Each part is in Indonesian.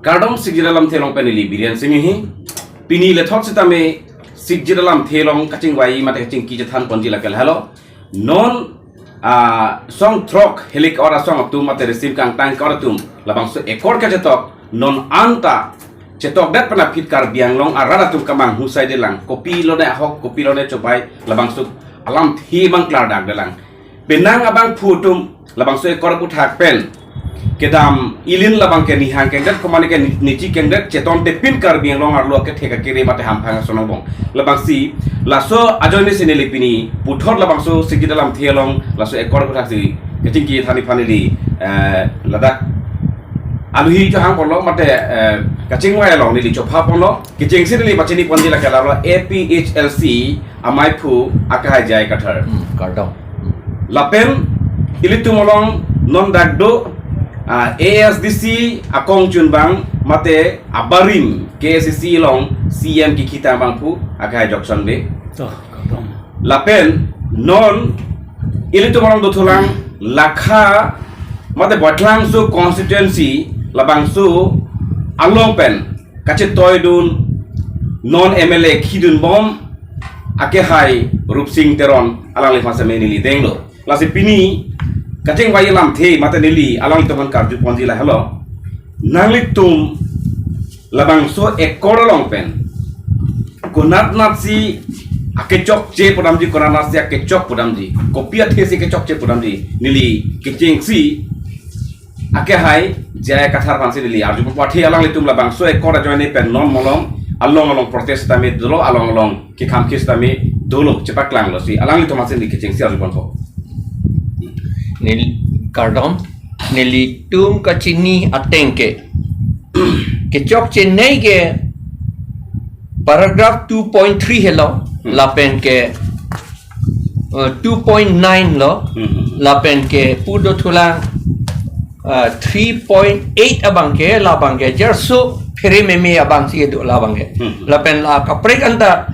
Kardom sigiralam thelong penili birian simihi pini lethok sitame sigiralam thelong kacing wai mate kacing kijathan ponji lakal halo non song trok helik ora song tu mate receive kang tang kor tum labang so ekor ka jetok non anta cetok dat pernah fit kar biang long arara tum kamang husai delang kopi lo ne hok kopi lo ne cobai labang so alam thi bang klar dak delang benang abang putum labang so ekor puthak pen kedam ilin labang ke nihang kendat komani ke nici kendat ceton te pin kar biang long arlo ke theka kire mate hampang sonong bong labang si laso ajoni sineli pini puthor labang so sigi dalam thelong laso ekor puthak si kecing ki thani panili ladak aluhi jo hang polo mate kacing wa long ni chopha polo kicing sineli bachini ponji la kala APHLC amai phu akai jai kathar Kardom lapen ilitu molong non dagdo ASDC akong chunbang mate abarim KSC long CM ki kita bangpu akai jokson be Kardom lapen non ilitu molong dothulang lakha mate batlang su constituency labang su along pen kache toydun non MLA khidun bom ake hai rupsing teron alang le fasa menili denglo lasi pini kacing wai lam the mata nili alang teman karju ponji la hello nanglik tum labang so ekor long pen kunat natsi ake chok che podamji korana si ake chok podamji kopia the si ke chok che podamji nili kicing si ake hai jaya kathar pansi nili arju pathi alang litum labang so ekor joine pen non molong along protest tami dolo along ki kham kis tami dolo cepak lang lo si alang litum asin di kicing si arju ponto Nil Kardom nilitum kacini atengke kecok chennai ke paragraph 2.3 hello lapen ke 2.9 lo lapen ke pudo thulang 3.8 abang ke labang ke jersu phere meme abang si do labang ke lapen la kaprek anta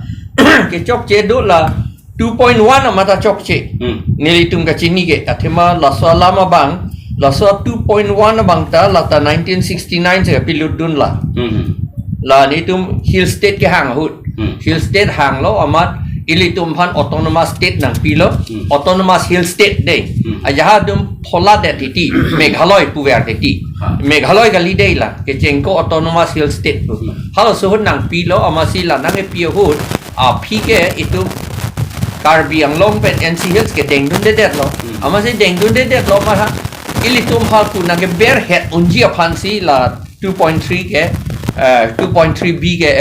kecok cedo la 2.1 amata chokche nilitum kacini ke athema laswa lama bang laswa 2.1 bang ta lata 1969 se piludun la la nitum hill state ke hang hut hill state hang lo amat ilitum phan autonomous state nang pilo autonomous hill state de ajaha dum thola de titi meghaloi puwer de ti meghaloi gali de la ke chengko autonomous hill state halo so nang pilo amasi la nang pio hut a phike itu Karbi ang long pen NCH ke dengdun de lo ama se dengdun de lo ma ilitum hal ku na ke bear head unji aphansi la 2.3 ke 2.3 b ke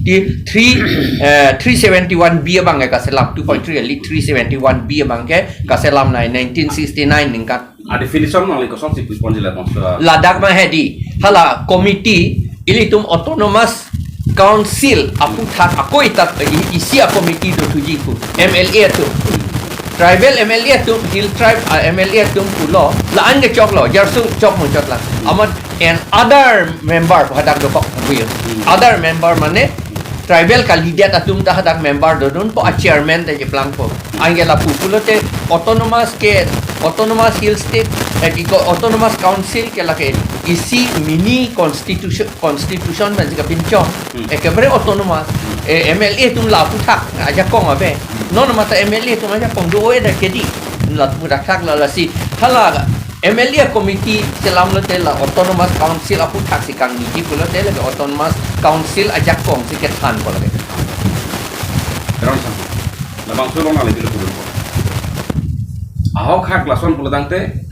371 b bang ke kaselam 2.3 li 371 b bang ke kaselam na 1969 ningkat definition mali kosong si ponji la konsa ladak ma hedi hala committee ilitum autonomous council aku tak aku itat isi committee do tuji ku MLA tu tribal MLA tu hill tribe MLA tu pulo la an ke chok lo jarsu chok mo chok la amat and other member hadak do kok other member mane tribal kandidat atum ta hadak member do dun po chairman te plan po angela pulo te autonomous hill state autonomous council ke la ke isi mini constitution ban ka pinchong ekabare autonomous MLA tum la puthak aja kong abe non mata MLA tum aja kong do e da kedi la puthak la si hala MLA committee selam lo tela autonomous council apu thak si kang ni pulo tela autonomous council aja kong si ketan ko lagi teron sam labang sulong na lebih lebih ahok hak lason puladang te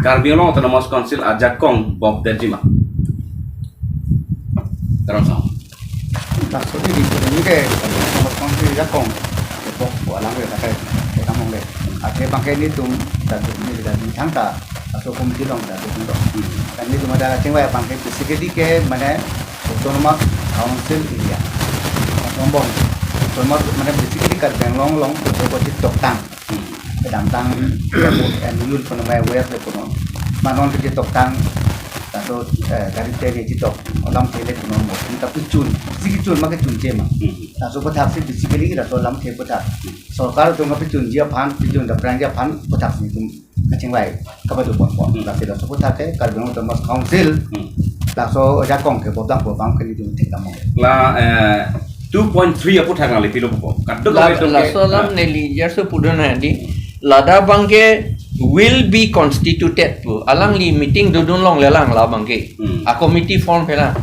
Karbiolong autonomous council ajak kong bob derjima teron sam tak so di ni ke autonomous council ajak kong bob alang ke tak ke kamong le ake bangke ni tum tak ni dari thangta atau komiti long dah tu kan ni cuma ada cengwai bangke basically ke mana autonomous council area nombong autonomous mana basically kat long tu boleh tok tang kedam tang anul penomai web le penom manon ke tok tang atau dari teri tok olam tele penom tapi cun sikit cun maka cun je mah so pathak si basically ra so lam the pathak sarkar tu ngapi cun dia phan cun da prang dia phan pathak ni tum kacing wai kapatu pon la se da so pathak ke Karbiolong autonomous council langsung jakong ke bodang bodang ke itu tinggal mau la 2.3 aput hang le pilo po kaddo La solam neli jerso pudona di lada bangke will be constituted pu alang li meeting dudun long lelang la bangke a committee form pela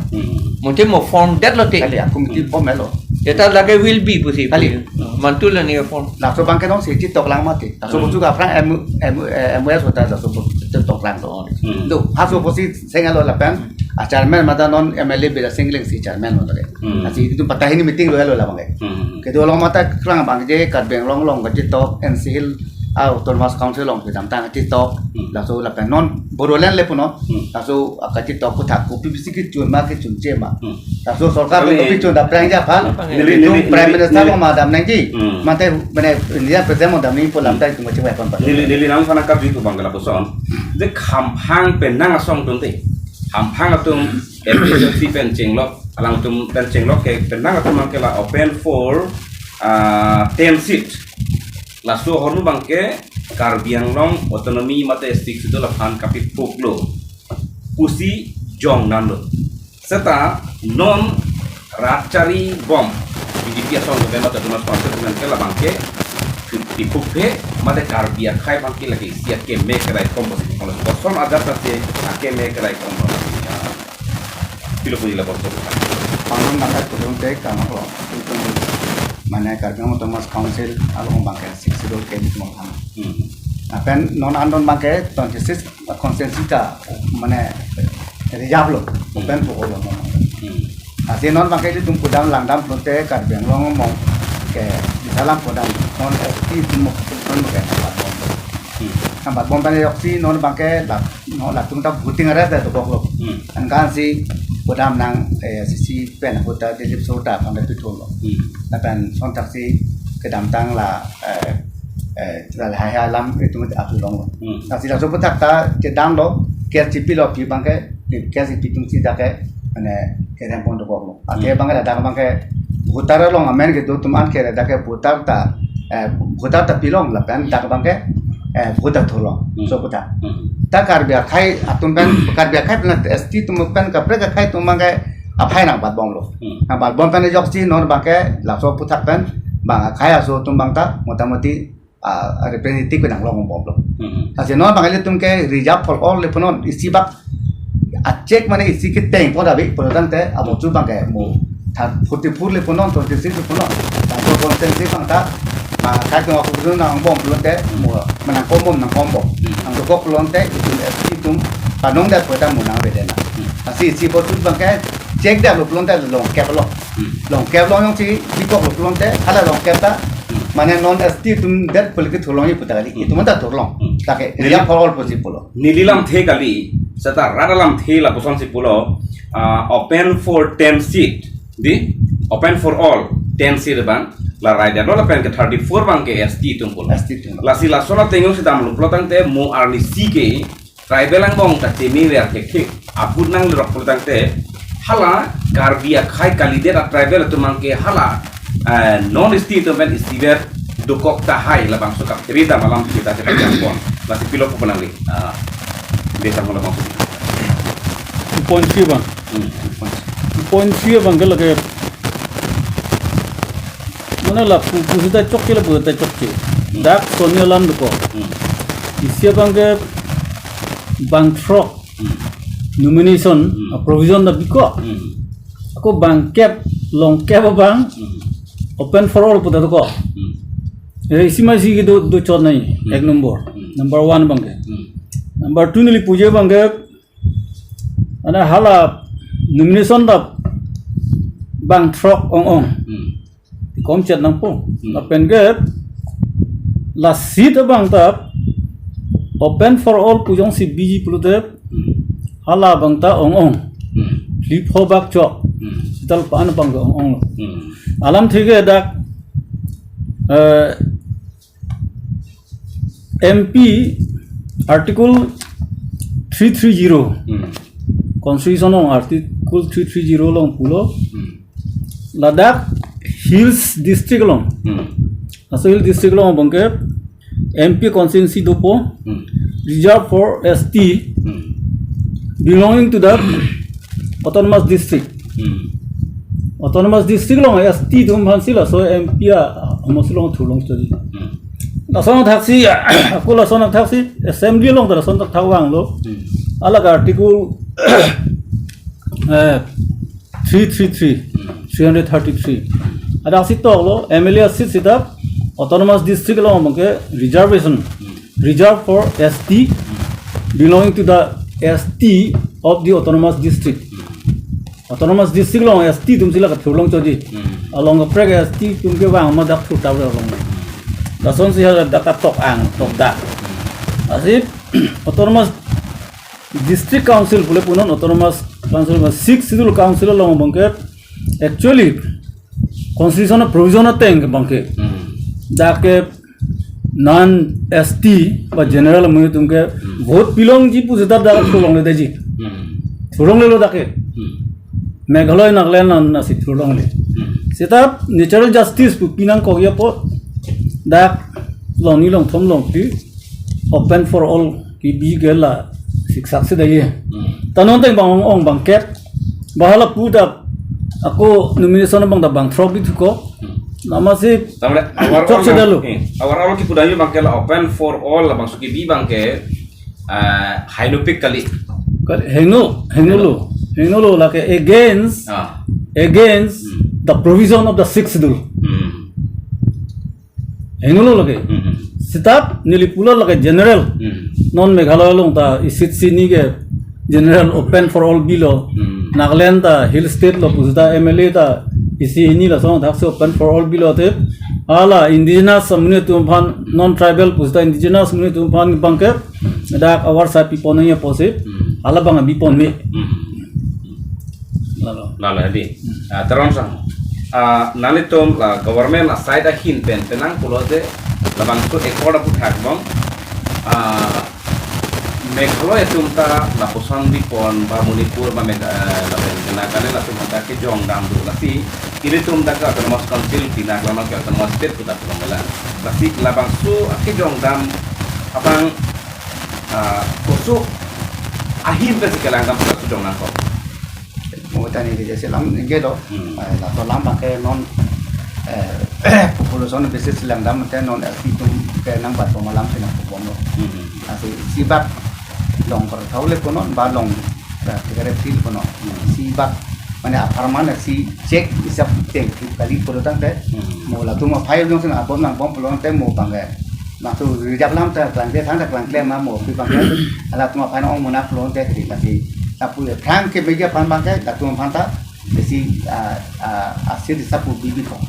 mungkin mau form that lo te kali aku mesti pom melo eta lage will be pu si Kali. mantul ni form langsung bangke dong sih tok lang mati langsung juga frang MUS sudah langsung tok lang tuh tuh hasil posisi saya lo lapan chairman mata non MLA beda singling si chairman mata nasi itu patah ini meeting lo lah bangke kedua long mata kerang bangke kat beng long long kat tok NCL autonomous council long kita tang kat tok langsung lapan non borolan le puno langsung kat tok putak kopi bisi kit cun ma kit cun cema langsung sorkar lo kopi cun dap rang japan itu prime minister lo madam nangji mate mana India presiden madam ni pun lamtai tu macam apa nili nang fana ka bitu bangala poson de khamphang pen nang asong tunte khamphang atum emergency pen chenglok alang tum pen chenglok ke pen nang atum mangkela open for 10 seat lasu hornu bangke karbiang long autonomy mate stick itu lapan kapit poklo pusi jong nando serta non ratchari bom BDP asong ke mata tunas pasal dengan kela bangke dipukhe mate karbia khai bangke lagi siap ke me kerai komposisi kalau kosong ada pasti ake me kerai komposisi pilo pun dilapor tu pangan mata turun tek kan lo itu mana karbiang autonomous council along bangke 60 ke di mau ham apen non andon bangke 26 konsensus ka mana rijab lo open for all Asih non pakai itu tumpu dalam langdam fronte karbiang lo ngomong ke di dalam podam non ST tumpu non pakai nampak bom tadi oksi non pakai non lah tumpu buting ada tu boklo kan si podam nang sisi pen kota di Sota pada itu lo tapi sontak si kedamtang lah hai lam itu mesti aku dong nasi langsung petak ta cedang lo kian cipi lo pi pakai kian cipi tumsi tak ane keren pon do boklo ake bangga da bangke butara long amen ke do tuman ke da ke butar ta pilong la pen da bangke butar tholong so buta ta karbia khai atun pen karbia khai pen st tum pen ka pre ka khai tum bangke aphai na bat bong lo na bat bom pen jok si non bangke la so putak pen bang khai aso tum bangta motamoti representative ke nang long bom lo ase non bangale tum ke reserve for all le ponon isi bak acek mana isi kita yang pada baik pada tante abu tu bangkai mu thar putih purle punon tu sisi punon tapi konsensi bangta kai tu aku tu nang bom punon te mu menang komom nang kombo nang tu kok punon te itu panong dah pada mu nang beda na asi isi botu bangkai cek dah punon te long cap long yang si kok punon te kalau long cap ta mana non ST tu dah peluk tolong itu tadi itu mana tolong tak yang kalau posisi pulo nililam the kali serta radalam the la poson si pulo open for 10 seat di open for all 10 seat bang la raida no la pen ke 34 bang ke ST tum pulo la sila sola tengo si dam pulo tangte mo arni si ke tribal ang bong ta temi wer ke ke apun nang rok pulo tangte hala garbia khai kalide ra tribal tu mang ke hala non ST tu ben istiver dokok ta hai la bang suka cerita malam kita cerita jampon la si pilo ko penang ni desa mula bang 2.3 bang 2.3 bang kalau ke mana lah pusita cok ke lah pusita cok ke dak sonia lam deko isi bang ke bang trok nomination provision dah biko aku bang cap long cap bang open for all putar deko isi masih gitu do chot nahi ek number 1 bang ke number 2 nili puja bang ke ana hala nomination da bang trok ong kom chat nang po la pen ke la seat bang ta open for all pujong si bg plute hala bang ta ong flip ho bak chok sital pan bang ong alam thige dak MP article 330 Constitution on article 330 long pulo Ladakh Hills District long Aso Hills District long bangke MP constituency dopo reserved for ST belonging to the autonomous district autonomous district long ST tum phan sila so MP a mosilong thulong chodi la son taxi ko la son taxi assembly long da son tak thawang lo alag article 333 ada sitok lo MLA sit sitap autonomous district lo mangke reservation reserved for ST belonging to the ST of the autonomous district autonomous district lo ST tum sila ka thulong chodi along the preg ST tum ke wang ma dak thu taw long da son si hala dak tok ang tok da asip autonomous district council pule punon autonomous council 6 schedule council lo mangke actually constitution provision teng bangke dake non ST বা general muni tumke vote pilong ji pujita da thulong le deji thulong le lo dake meghalaya nagaland na si thulong le setap natural justice pu pinang ko ya po dak loni long thom long ti open for all ki bi gela siksak se dai tanon teng bang ong bangket bahala puta ako nomination bang da bang throb itu ko namasi tamle awar ki pudayo bangke la open for all la bang suki bi bangke hainopik kali hengno lo like against the provision of the sixth schedule hengno lo like sitap nilipula like general non meghalaya long ta isit sini ke general open for all below Nagaland ta hill state lo pujta MLA ta isi ini la song thakse open for all below te ala indigenous community tumpan non tribal pujta indigenous community tumpan bangke dak awar sa pipon ya pose ala bang bipon me lalo hadi teron sang nanitom la government aside hin pen penang pulo de labang tu ekor pu thak bang Meghalaya tumta la posan bipon ba Manipur ba la pena kane la tumta ke jongdam du la si ini tumta ka autonomous council pinak lama ke autonomous state puta pulongala la si labang su ke jongdam apang koso ahim ka sikalang kam su jongdam ko mo tani de selam ngedo la to lam ke non population basis lang dam te non tum ke nang bat malam sina ko mo asi sibak long kor thaule kono ba long kare feel kono si bak mane aparman si check isap teng kali product te mo la tuma file jong sina bom nang bom pelong te mo bangge na tu rijak lam ta klang te thang ta klang klem ma mo pi bangge ala tuma file ong mo na pelong te kri kasi tapu thang ke meja pan bangge la tuma phanta si asid sapu bibi ko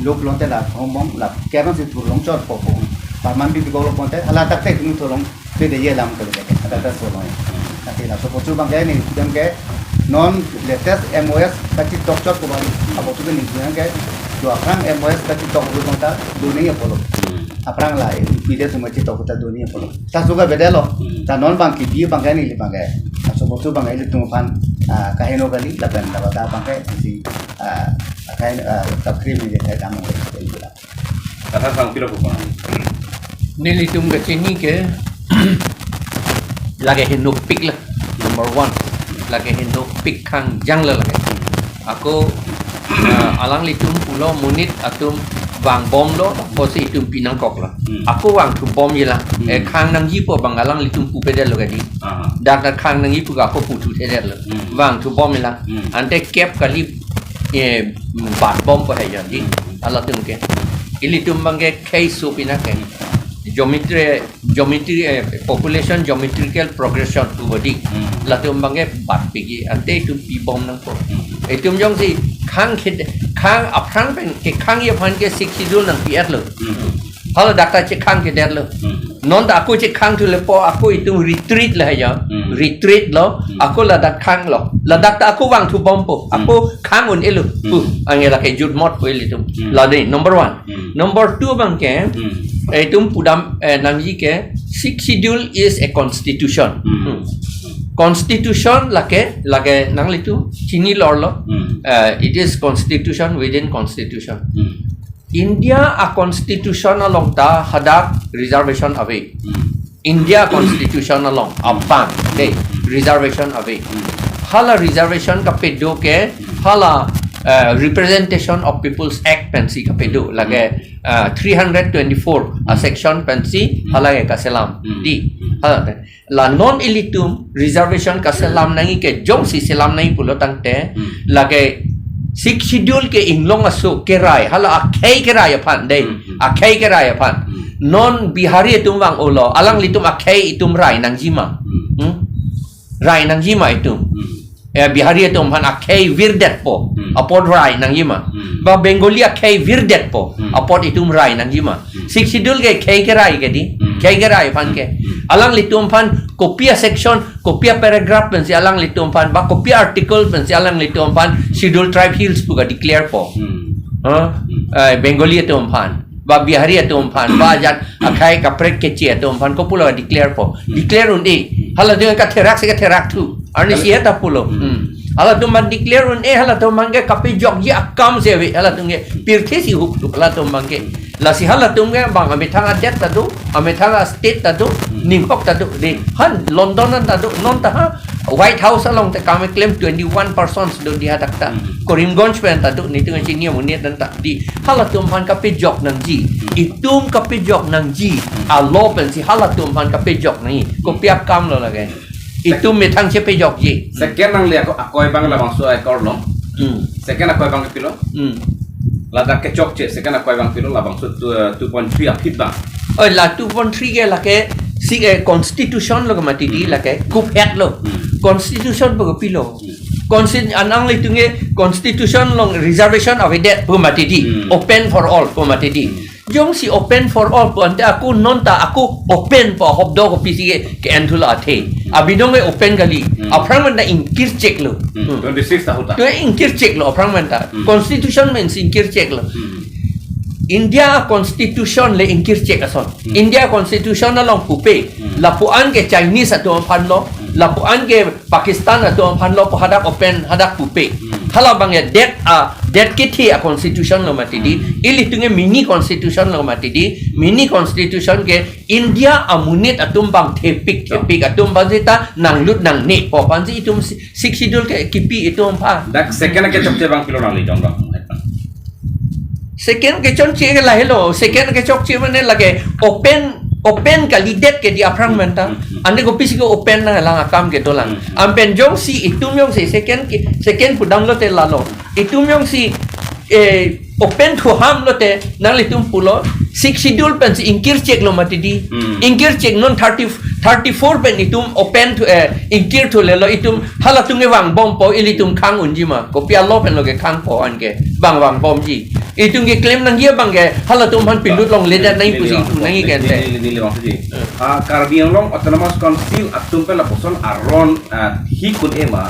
lo pelong te la bom la ke si tu long chot po parman bibi ko lo ponte ala tak te tu to long pe de ye lam ko de ada solo nanti la so potu bang ni jam ke non latest MOS kati tok tok ko bari abo tu ni jam ke do aprang MOS kati tok ko konta dunia polo aprang la video tu machi tok ta dunia polo ta suga bedelo ta non bang ki bi bang ni le bang so potu bang ile tu pan kaheno kali la ban la ta bang si kain takrim ni de ta mo kata sang piro ko nili tum ke sini ke lagi hinuk pik lah number 1 lagi hinuk pik kang jang lah lagi aku alang litum pulau munit atum wang bom lo posi itum pinang kok lah aku wang tu bom je lah kang nang yipo bang alang litum pu pedal lo gadi dak kang nang yipo aku putu pedal lo wang tu bom je lah ante kep kali bat bom ko hai jadi ala tum ke ilitum bangke case so pinake geometry population geometrical progression tu body la tum bangge bat pigi ante tu pi bom nang ko tum jong si khang khid khang aphrang pen ke khang ye phan ke sik sidul nang pi at lo hala dakta che khang ke der lo non da aku che khang tu le po aku itu retreat la ya retreat lo aku la dak khang lo la dakta aku wang tu bom po aku khang un elu angela ke jut mot po elitum la ni number 1 number 2 bangke tum pudam nangji ke sixth schedule is a constitution constitution lake nang litu chini lor lo it is constitution within constitution India a constitution along ta hadak reservation away India constitution along abang de reservation away hala reservation ka pedo ke hala representation of people's act pensi ka pedo lage 324 a section pensi hala ka selam di hala la non elitum reservation ka selam nangi ke jong si selam nangi pulo tangte lage six schedule ke inglong asu kerai hala akhai kerai aphan dei akhai kerai aphan non bihari tumwang ulo alang litum akhai itum rai nangjima rai nangjima itum bihari itum han akhai virdet po apod rai nangjima ba bengali akhai virdet po apod itum rai nangjima six schedule ke khai kerai ke di khai kerai phan ke alang litum phan kopia section kopia paragraph pensi alang litum phan ba kopia article pensi alang litum phan schedule tribe hills puga declare po bengali itum phan ba bihari atom phan ba jat akhai kaprek keci atom phan ko pulo declare po declare undi hala dengan ka terak tu arni sia ta pulo hala tu man declare un hala tu mangge kapi jog ji akam sewe hala tu nge pirthi si hup tu hala tu mangge la si hala tu nge bang ame thanga det ta du ame thanga state ta du ninghok ta du de han london ta du non ta White House along te kami claim 21 persons do di hadakta Korimgonj pen ta do ni tu ngin ni mun ni dan tak di halatum han kape jok nang ji itum kape jok nang ji a law pen si halatum han kape jok nang ko piap kam lo lage itum me thang che pe jok ji second nang le akoi bang la bang so ai kor lo second akoi bang pilo la dak ke chok che second akoi bang pilo la bang so 2.3 apit bang oi la 2.3 ke la ke si constitution lo mati di la ke kup het lo constitution bo pilo anang le tunge constitution long reservation of it bo mati di open for all bo mati di jong si open for all po ante aku non ta aku open po hobdo ko pisi ke anthula the abidong e open gali aprang man na inkir check lo 26 ta huta to inkir check lo aprang man ta constitution means inkir check lo India constitution le inkir check ason India constitution na long pupe lapuan ke Chinese ato phan lo lapuan ke Pakistan ato phan lo po hadak open hadak pupe hala bang ya that ke thi a constitution lo mati di ili tunge mini constitution lo mati di mini constitution ke India amunit atum bang thepik atum bazita nang lut nang ne po panji itum six schedule ke kipi itum pha dak second ke chok che bang pilo nang le jong bang second ke chon che la hello second ke chok che mane lage open kali det ke di aprang menta ande ko pisi ko open na lang akam ke dolang ampen jong si itum yong si second pudang lo te lalo itum yong si open to ham lo te nang litum pulo six schedule pen si inkir check lo mati di inkir check non 34 pen itum open to inkir to le lo itum hala tunge wang bom po ilitum khang unjima ko pia lo pen lo ke khang po anke bang bom ji itung ke claim nang ye bang ke hala tum han pilut long leda nai pusi nang ke te ni le bang ji Karbiang long autonomous council atum pe la poson aron hi kun ema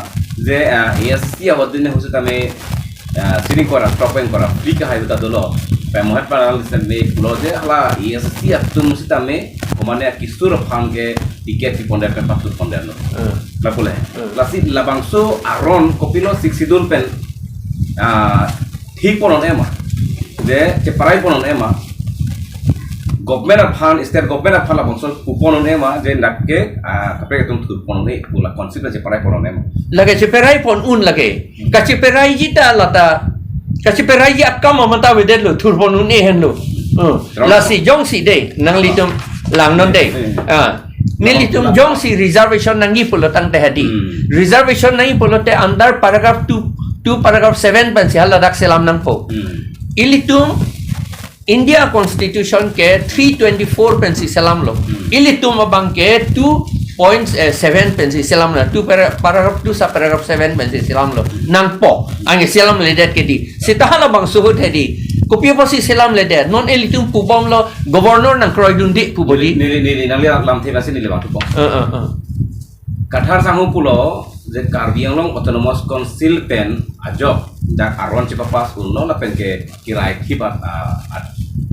je ASC awadine hosita me sini kora topen kora flika hai bata dolo pe mohat paral se me pulo je hala ASC atum sita me komane kisur phang ke tiket ti ponder pe patut ponder lo la pole lasi labangso aron kopilo 6 sidul pen ঠিক পনন এমা যে চেপারাই পনন এমা government fund state government fund বংশল কুপনন এমা যে নাকে কাপে তুম থু পনন এ পুলা কনসিডার চেপারাই পনন এমা lage cheperai pon un lage ka cheperai jita lata ka cheperai ji akam amata wedet lo thur pon un e hen lo la si jong si de nang litum lang non de ni litum jong si reservation nangi pulo tang te hadi reservation nangi pulo te under paragraph 2 paragraph 7 pen si hala dak selam nang po ilitum India constitution ke 324 pen si selam lo ilitum abang ke 2.7 pen si selam na 2 paragraph 2 sa paragraph 7 pen si selam lo nang po ang selam ledet ke di sitahala bang suhut hedi kopi po si selam ledet non ilitum pubom lo governor nang kroidundi puboli ni nang le lam the basi ni le bang tu po kathar sangu pulo je Karbiang long autonomous council pen ajok dak aron cepa pas uno la pen ke kirai kibat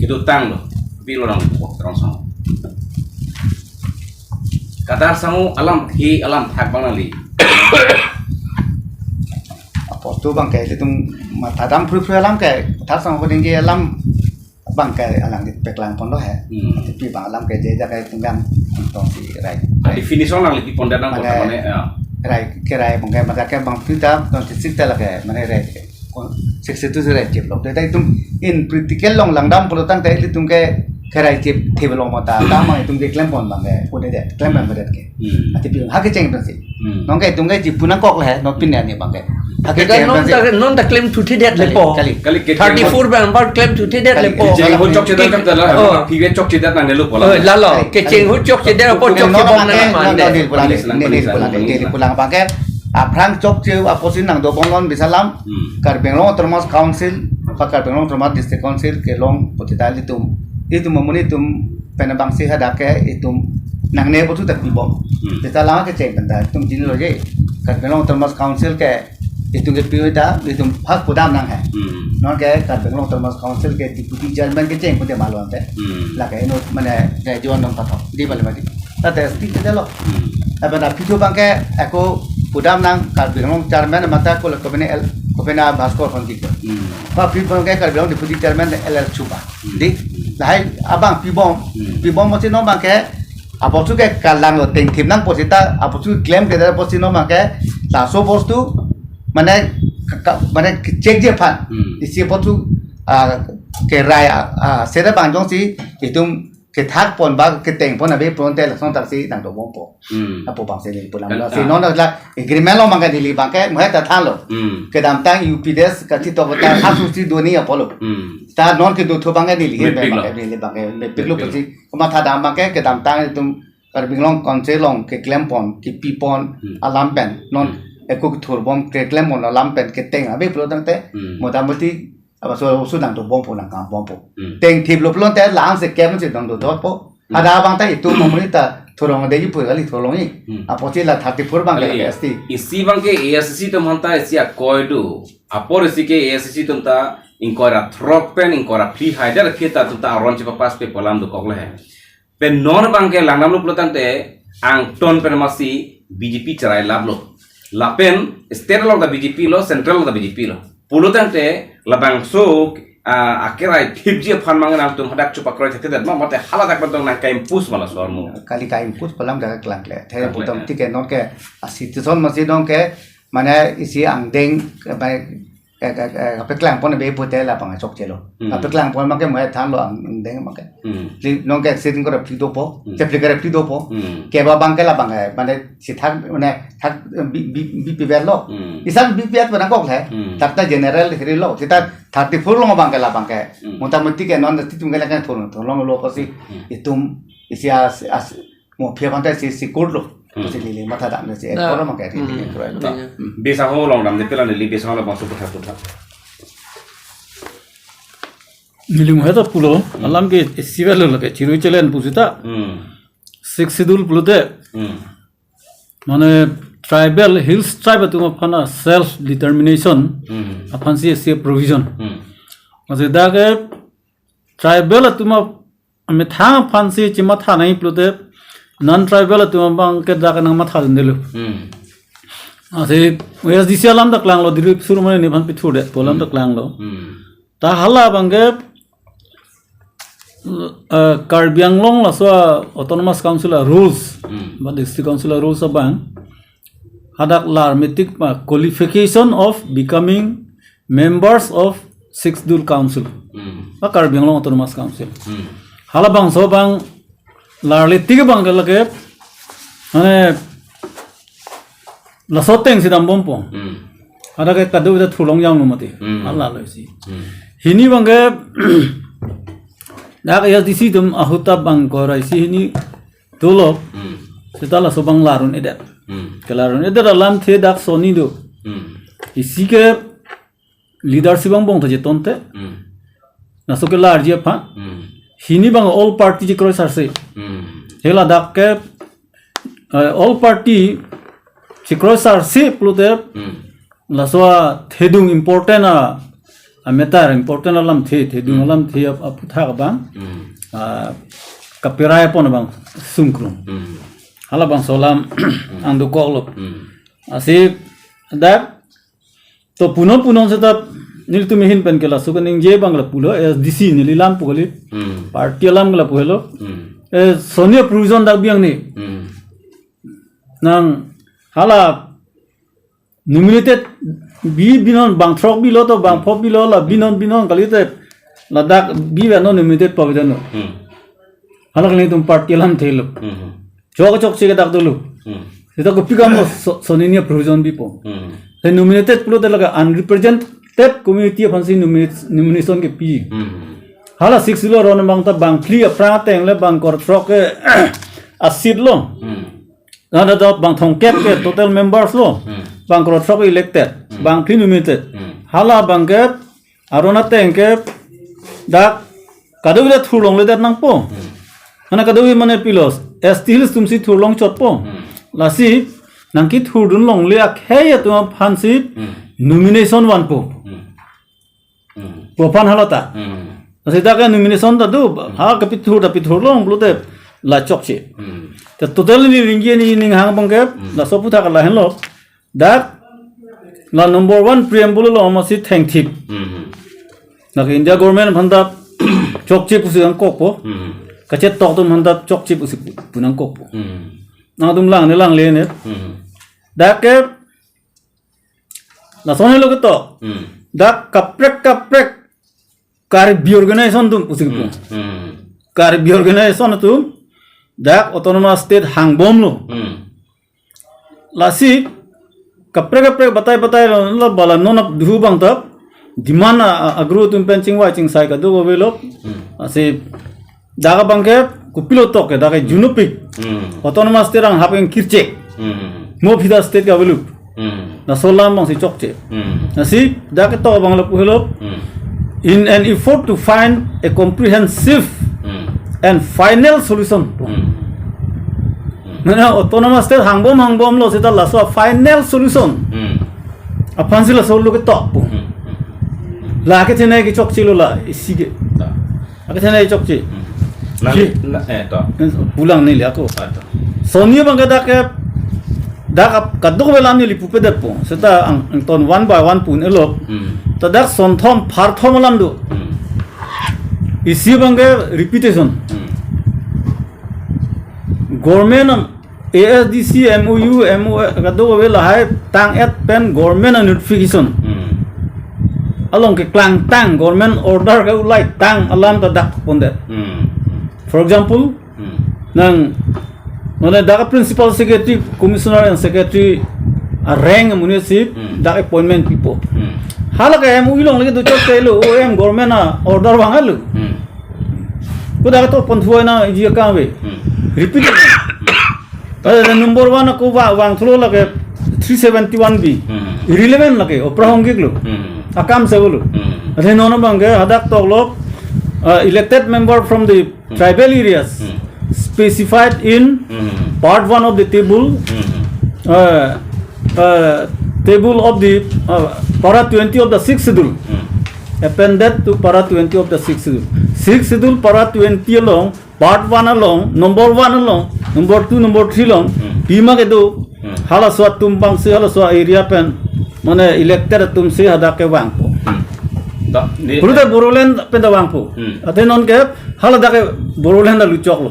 kitu tang lo pilo nang terong sang kathar sangu alam hi alam thak bang li apo tu bang ke itu matadam pru alam ke thak sang ko ding alam bang ke alang di peklang pon lo he tapi bang alam ke je ja ke tunggang tong si rai definition nang li ponder nang kota mane kerai bangkai mata ke bang kita don tisik tala ke mana rai seksitu rai cip lok dai tum in practical long langdam polo tang tai tum ke kerai cip table long mata tama tum ke klem pon bang ke pode de klem bang bedet ke ati pi ha ke ceng pasi nong ke tum ke jip punang kok le no pin ne bang ke ha ke non ta claim to det lepo kali 34 bang bar claim to det lepo jeng hu chok chedat kam tala phi chok chedat nang lu pola la lo ke cheng hu chok chedat po chok ke bom na man de ni pulang bang ke aprang chok che aposin nang do bonglon bisalam kar benglong termas council pakar benglong termas district council ke long potita litum itu memuni tum penabang si hadake itu nang ne potu tak bibom kita lama ke ceng tanda tum jin lo je kar benglong termas council ke itu ke piota itu hak pudam nang hai non ke kar benglong termas council ke deputy chairman ke ceng pote malu ante la ke no mane juan nang patho di bale mati tate sti ke lo apa na pitu bangke aku pudam nang kar benglong chairman mata ko kopena baskor konti ko pa pitu bangke kar benglong deputy chairman LL chupa di lahai abang pibom mo no bangke aposu ke kalang lo teng tim nang posita aposu claim ke dara posino bangke la so postu mana cek je pan isi potu ke raya seda bangjong si itu ke thak pon ba ke teng pon abe pon te laksong taksi nang do bompo apo bang se ni pulang lo si non la agreement lo mangga dili bangke mohe ta than lo ke dam tang UPDS ka ti to ta asu si doni apolo ta non ke do tho bangga dili he bangke me piklo pasi kuma tha dam bangke ke dam tang itu karbinglong konselong ke claim pon ki pi pon alam pen non eko thurbom ke claim on alam pen ke teng abe pro tang te motamoti apa so nang do bompo nang kam bompo teng thib lo plon te lang se kem se dang do dot po ada bang ta itu momrita thorong de pu gali thorong i apo che la 34 bang ke sti isi bang ke ASC tum hanta isia koidu apor isi ke ASC tum ta inkora throk pen inkora free hider kheta tum ta aron che pas pe polam do kokle hai pen non bang ke langnam lo plotan te ang ton pen masi BJP charai lablo lapen state lo da BJP lo central lo da BJP lo pulutan te labang sok akirai thibje phan mangan tum hadak chupa kroi thate dat ma mate hala dak bandong na kaim pus mala sormu kali kaim pus palam da klang le the putam tike non ke asitison masi don ke mana isi ang deng bai ke klang pon be pute la pang chok chelo ke klang pon ma ke mo than lo ang deng ma ke non ke sitin ko rapti do po je pli rapti do po ke ba bang ke la bang mana si thak mana thak bi lo isan bi pi at kok le takta general hiri lo kita 34 lo bang ke la bang ke motamoti ke non ti tum ke la kan thon lo pasi itum isia mo phia bang ta si kur lo si li mata da ne si ko ma ke ri besa ho long dam de pela ne li besa ho la bang su putha niling heta pulo alam ke sivel lo ke chiru chelen pusita 6 schedule pulo te mane tribal hills tribe tu phana self determination aphan si provision ase da ke tribal tu ma ame tha phan si chima tha nai pulo te non tribal tu bang ke da ka nang ma tha delu ase SDC alam da klang lo dirip suru mane ni bhan pithu de polam da klang lo ta hala bang ke Karbi Anglong la so autonomous council rules but district council rules abang hadak lar metik qualification of becoming members of sixth dul council ba Karbi Anglong autonomous council hala bang so bang lar le tig bang la ke ane la so teng sidam bompo hadak ke kadu da thulong yang no mate alla lo si hini bang ke dak SDC tum ahuta bang korai si ni tolo setala sobang larun edat kelarun edat alam the dak soni do isi ke leadership bang bong thaje tonte na so ke larje pha hini bang all party ji kroi sarse hela dak ke all party ji kroi sarse plute la so thedung important metar important alam the dung alam the aputha ka bang kapirai pon bang sungkrum hala bang solam andu kolo ase da to puno se ta nil tu mehin pen kela sukaning je bangla pulo SDC nililam pugoli party alam gala puhelo sonia provision da biang ni nang hala nominated binon bang trok bilo to bang pop bilo la binon kali te Ladakh bi no nominated provision halak ni tum party lam thelo chok che dak dulu ita ko pigam soninia provision bi po the nominated pulo de laga unrepresented community fancy nomination ke pi hala 6 lo ron bang ta bang pli apra teng le bang kor trok ke asid lo nada dot bang thong kep ke total members lo bang kor trok elected bang pli nominated hala bang ke arona teng ke dak kadu le thulong le dat nang po ana kadu mane pilos still tumsi thulong chot po lasi nangki thudun long le akhe tu fancy nomination one po pan halata Sita ka nomination ta du ha ka pithur long blute la chokche ta total ni ringi ni ning hang bang ke la sopu ta ka la hen lo that la number 1 preamble lo ma si thank you na India government phanda chokche pusi ang kokpo ka che tok tum phanda chokche pusi punang kokpo na dum lang le ne da ke la sone lo to da kaprek Karbi organization tu pusing tu, Karbi organization tu, dak autonomous state hang bom lo, lasi kaprek batai lo bala nona dulu bang tak, di mana agro tu pencing wajing saya kado bobelo, lasi dak bang ke kupilot tok ke dak junupik, autonomous state ang hapeng kircek, mo pida state ka belu, na solam bang si cokce, lasi dak tok bang lo puhelo. In an effort to find a comprehensive and final solution. Mana autonomous state hangbom lo sita la so final solution. Apan sila so lo ke top. La ke thene ki chok chilo la isi ke. Ake thene chok chi. To. Pulang ni le ako. Sonia bang ke dak kaduk belam ni lipu pedet po. Sita ang ton one by one pun elok. Tadak sonthom parthom lam do isi bange repetition government ASDC MOU kado we lahai tang et pen government notification along ke klang tang government order ke ulai tang alam tadak ponde for example nang mana dak principal secretary commissioner and secretary rank municipal dak appointment people Halak MOU long lagi tu cok telo OM government order bang halu. Kau dah tu pontuai na iji kawe. Repeat. Ada number 1 aku bang thlo lagi 371B. Irrelevant lagi. Opera honggi lu. Akam sebulu. Ada nono bang ke hadak tok lo elected member from the tribal areas specified in part 1 of the table. Table of the para 20 of the 6th schedule appended to para 20 of the 6th schedule. 6th schedule para 20 along part 1 along number 1 along number 2 number 3 along pima ke do hala swa tumbang se hala swa area pen mane elected tum se hada ke wang po Purute Boroland pen da wang po ate non ke hala da ke Boroland da luchok lo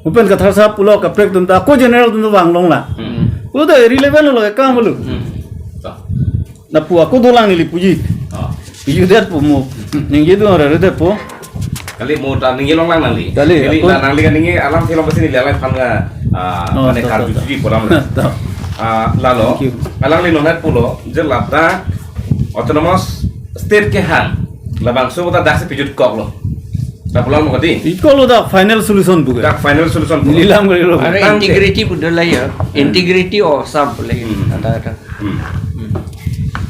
upen ka thasa pulo ka prek dum ta ko general dum wang long la Udah irrelevant lo kamu lu. Na pu aku dolang ni puji. Puji dia pu mo. Ningi tu orang ada pu. Kali mau tak ningi long lang nali. Kali nali kan ningi alam film pasti ni alam kan mana kartu cuci pulang. Lalu alam ni nonat pulo je labda autonomous state ke han. Labang so kita dah sepijut kok lo. Dah pulang mau kati. Iko lo dah final solution bukan. Dah final solution. Nilam kali lo. Ada integrity pun lah ya. Integrity or sub lagi. Ada.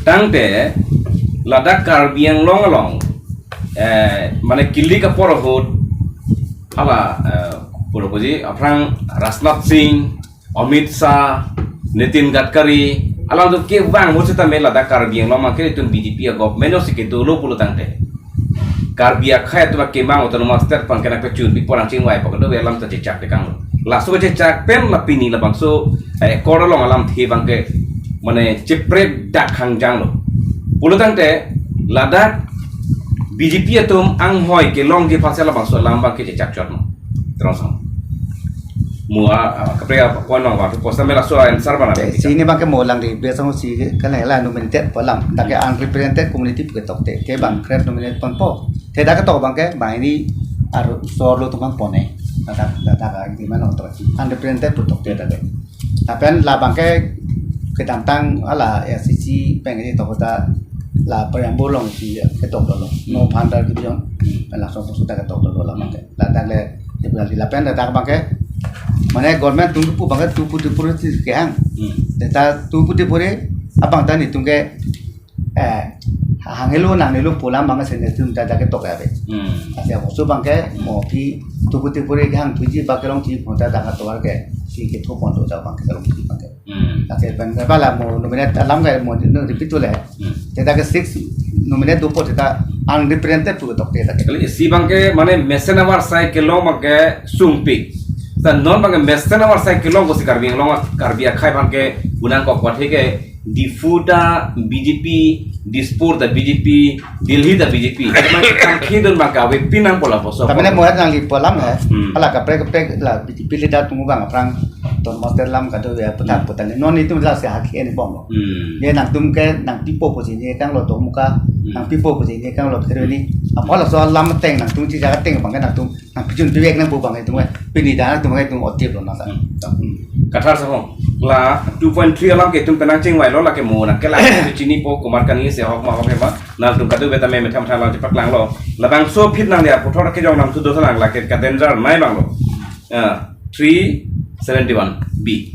Tang te ladak karbiang long mana kili ka porohut ala porohoji aprang Rajnath Singh Amit Shah Nitin Gadkari alam tu ke bang musita me ladak karbiang long makere tun BJP government osi ke dulu puluh tang te Karbia kaya tu pakai mang atau rumah state pangkena kecil big porang cingwai pokoknya we alam tercecak de kang lasu cecak pen lapini la bangso korolong alam thi bangke mane cepret dak hang jang lo puluh tang te ladak BJP atum ang hoi ke long ke pasal la bangso alam bangke cecak chot no terus mua kapre point nong wa posta mela so answer bana si ni bang ke mo lang di biasa mo si kan la nominated polam tak ke unrepresented community ke tok te ke bang kret nominated pon po te da ke tok bang ke bai ni ar sor lo tumang pone da ka di mana tok unrepresented tok te da ke apen la bang ke tang ala SCC peng ni tok da la preambulong si ke tok lo no pandar di bion la so so da ke tok lo la bang ke la da le di bulan di la pen da bang ke mana government tunggu pu banget tu putih puri sih kehang, data tu putih puri abang tani tunggu hangelu nangelu pulang banget sini tu mendadak ketok ya be, asyik musuh bangke mau pi tu putih puri kehang tuji bakelong tuji pun dadak ketok ke si ketok pun tu jauh bangke kalau tuji bangke, asyik bangke bala mau nominate alam ke mau repeat tu leh, dadak ke 6 nominate tu pun dadak unrepresented tu ketok dadak. Kalau si bangke mana mesin awar saya kelong bangke sumpi. Dan non bangke mesin awar saya kelong ko si karbi akai bangke unang ko kuat heke difuda BJP dispur da BJP Delhi da BJP. Macam kam kidun bangke awe pinang pola poso. Tapi ni muat nang lipolam ya, ala kapre la BJP lihat tunggu bang aprang ton master lam kado ya putan non itu jelas ya haki ini bom. Dia nang tum ke nang pipo posisi kan lo to muka nang pipo posisi kan lo kero ni. Apa lo soal lam teng nang tum cica teng bang nang tum nang pijun piwek nang bubang itu mah pindah tum itu otip lo nasa. Kathar sahong la 2.3 alam ke tum penang cing wai lo la ke mo na ke la chini po kumar kan ni se hok ma hok hema na tum kadu beta me tham tham la ti pak lang lo la bang so phit nang dia puthor ke jong nam tu do thalang la ke kadenjar mai bang lo 371 B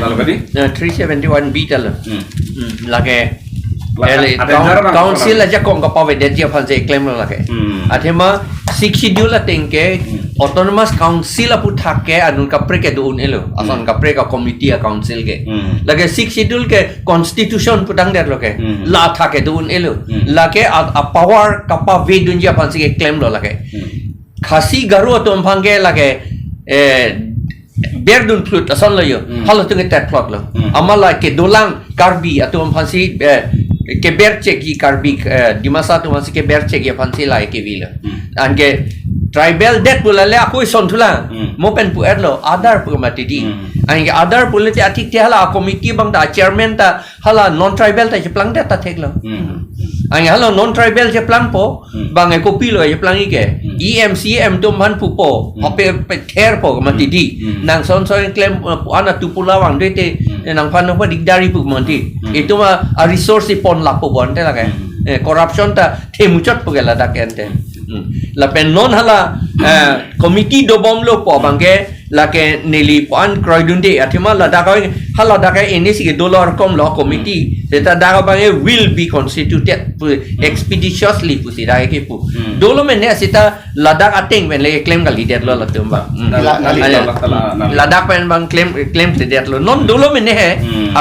lalu kadi 371 B tal lage Lah, council aja kong ka pawe de dia phan se claim la ke athema 6 schedule la tengke autonomous council apu thake anun ka pre ke dun elo asan ka pre ka committee a council ke lage 6 schedule ke constitution putang der lo ke la thake dun elo lage a power ka pa ve dun dia phan se ke claim lo lage khasi garu tom phange lage berdun flut asan lo yo halo tunge tet plot lo amala ke dolang karbi atom phansi ke berche ki karbi di masa tu masih ke berche ki phansi lai ke vila ange tribal debt bulale aku son thula mo pen pu erlo adar pu mati di ange adar bulate atik te hala committee bang da chairman ta hala non tribal ta jeplang ta theklo ange hala non tribal jeplang po bang e copy lo jeplang ike EMCM tu man pu po hope ther po mati di nang son son claim ana tu pulawang de te nang phan no digdari pu mati itu ma a resource pon lapo bonte la ke corruption ta themuchot pu gela da kente la pen non hala committee do bom lo po bangke la ke neli pan kroidunde athima la da ka hala da ka NSC ke dollar kom lo committee seta da ka bange will be constituted expeditiously pu sida ke pu dolo men ne sita ladak ateng men le claim ka leader lo la tumba ladak pen bang claim leader lo non dolo men ne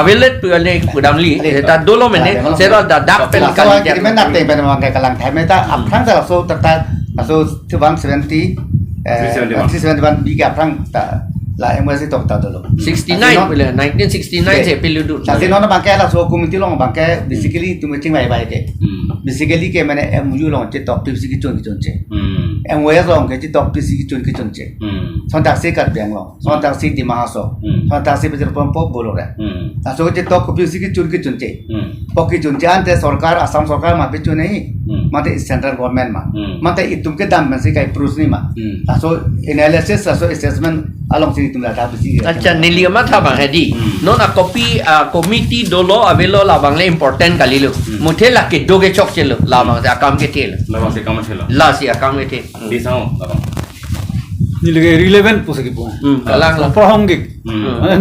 avelet pu le kudamli seta dolo men ne sera da dak pen ka leader men nak teng pen bang ke kalang thai meta aprang ta so ta so 270 371 biga aprang ta la emergency tok ta dolo 69 pula 1969 se peludut tapi non bang ke la so committee long bang ke basically tu meching bai bai ke basically ke mane MU long che tok pc ki chon che MOS long ke tok pc ki chon che son tak se kat bang long son tak se di ma so son tak se bejer pom pop bolo re ta so che tok pc ki chon che pok ki chon ante sarkar asam sarkar ma pe chon nahi mate central government ma mate itum ke dam men se kai prus ni ma ta so analysis so assessment along sini tum la ta pc acha niliama tha bang hedi non a copy committee dolo avelo la bang le important kalilo muthe la ke doge chok chelo la bang se akam ke tel la bang se kam chelo la si akam ke tel di sao la bang ni lege relevant po sagi po kalang la prohongik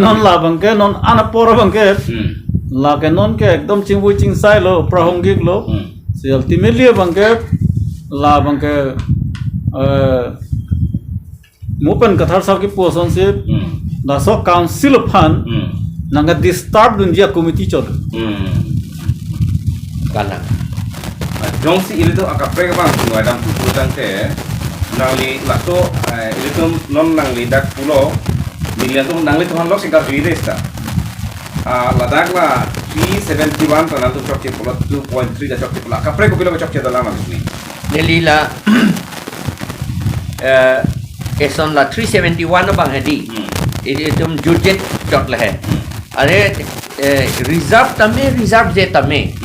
non la bangke non ana poro bangke la ke non ke ekdom chingbu chingsai lo prohongik lo si ultimately bangke la bangke mopen kathar sab ki poson se da so council fan nanga disturb dunjia committee chod kalang jong si ile to akapre ka bang ngoi dam tu tang te nangli la to ile to non nangli dak pulo milian to nangli to han lo singka vire sta ladak la 371 to nantu chok che pulo 2.3 da chok che pulo akapre ko pilo chok che da lama ni nelila eson la 371 bang hedi itum jurjet dot lah hai. Are reserve je tame.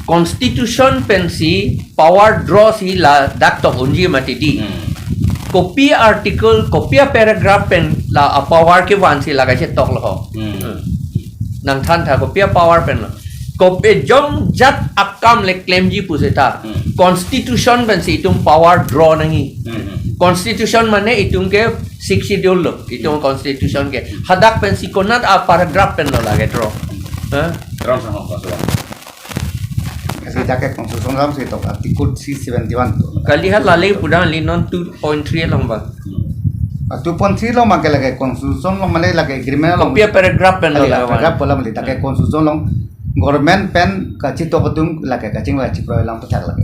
Constitution pensi power draw si la dak tok unji mati di. Copy article, copy paragraph pen la power ke wan si laga che tok lo. Nang than tha copy power pen lo. Copy jom jat akam le claim ji puseta. Constitution pensi itum power draw nangi. Constitution mane itum ke 6 schedule lo. Itum constitution ke hadak pensi konat a paragraph pen lo lage draw. Terang sama pasal. Kasi jaket konstitusi dalam situ artikel C71 tu. Kali hat lale pudang linon 2.3 lang ba. 2.3 lo makai lagi konstitusi lo malay lagi agreement lo. Copy paragraph pen lo lawan. Paragraph pola malay jaket konstitusi lo government pen kacit to patung lagi kacing lagi pro lang pecah lagi.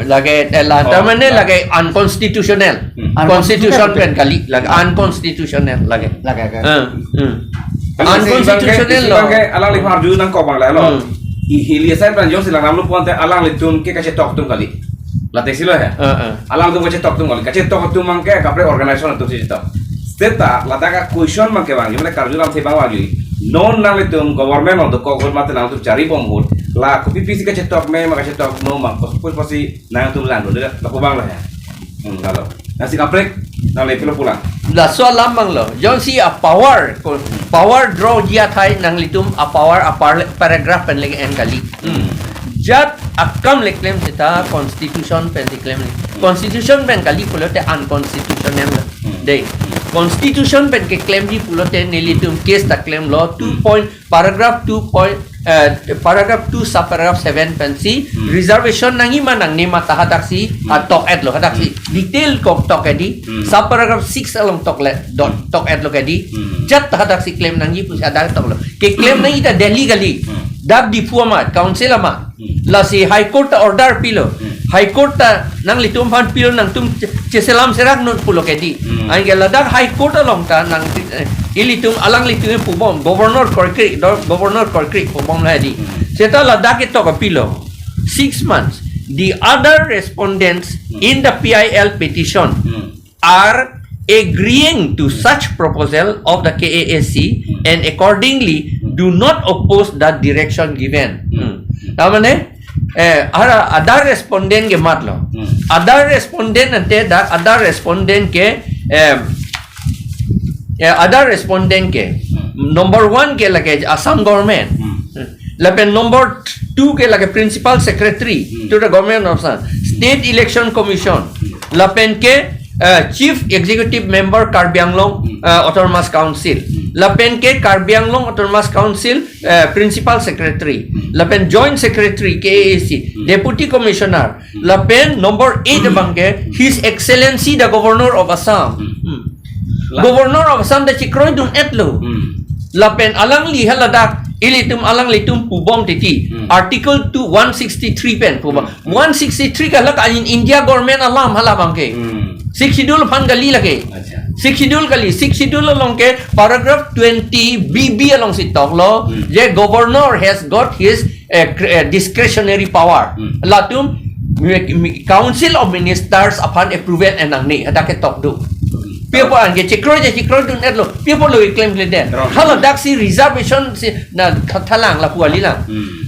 Lagi tamane lagi unconstitutional. Constitution pen kali lagi unconstitutional lagi. Lagi. Unconstitutional lo. Bangke alang li harju nang ko bang la lo. Hilia saya pernah jauh silang namlu puan alang li tum ke kace tok tum kali. Latih silo ya. Alang tum kace tok tum kali. Kace tok tum mangke kapre organisation tu sih tok. Seta lataka question mangke bang. Gimana karju lam sebang wagi. Non nang li tum government untuk kau mati nang tum cari pembut. La kopi pisi kace tok me maka kace tok no mak. Pos pasti nang tum lang. Udah laku bang lah ya. Kalau nasi kaprek nang li pilo pulang. La so lamang lo. Jon si a power draw dia thai nang litum a paragraph pen lagi en kali. Jat akam le claim kita constitution pen di claim. Constitution pen kali pulote unconstitutional dei. Constitution pen ke claim di pulote nilitum case ta claim law 2 point paragraph 2 point paragraph 2 subparagraph 7 pen si reservation nangi manang ni mata hadak si tok et lo hadak si detail kok tok edi subparagraph 6 along tok le dot tok et lo kedi jat hadak si claim nangi pu ada tok lo ke claim nangi ta delhi gali dab di puama council ama la si high court order pilo high court ta nang litum fan pilo nang tum ceselam serak non pulo kedi ang gela dak high court along ta nang ilitum alang litum pubom governor korkri pubom la di seta la dak tok pilo 6 months the other respondents in the PIL petition are agreeing to such proposal of the KASC and accordingly do not oppose that direction given. Tamane other respondent ke matlo. Other respondent ante that other respondent ke other respondent ke number 1 ke lage Assam government. Lapen number 2 ke lage principal secretary to the government of Assam, State Election Commission. Lapen ke Chief Executive Member Karbi Anglong Autonomous Council. Lapen ke Karbi Anglong Autonomous Council Principal Secretary. Lapen Joint Secretary KAC, Deputy Commissioner. Lapen number 8 bangke His Excellency the Governor of Assam. Governor of Assam the Chikroy dun etlo. Lapen alang li haladak ilitum alang litum pubom titi article 2 163 pen pubom 163 kalak in India government alam hala bangke 6 schedule fan gali lage 6 schedule kali 6 schedule along ke paragraph 20 BB along si tok lo je governor has got his discretionary power latum council of ministers upon approval and nang ni ada ke tok do people ang chikro dun etlo people lo claim le den hala daksi reservation si na thalang la puali lang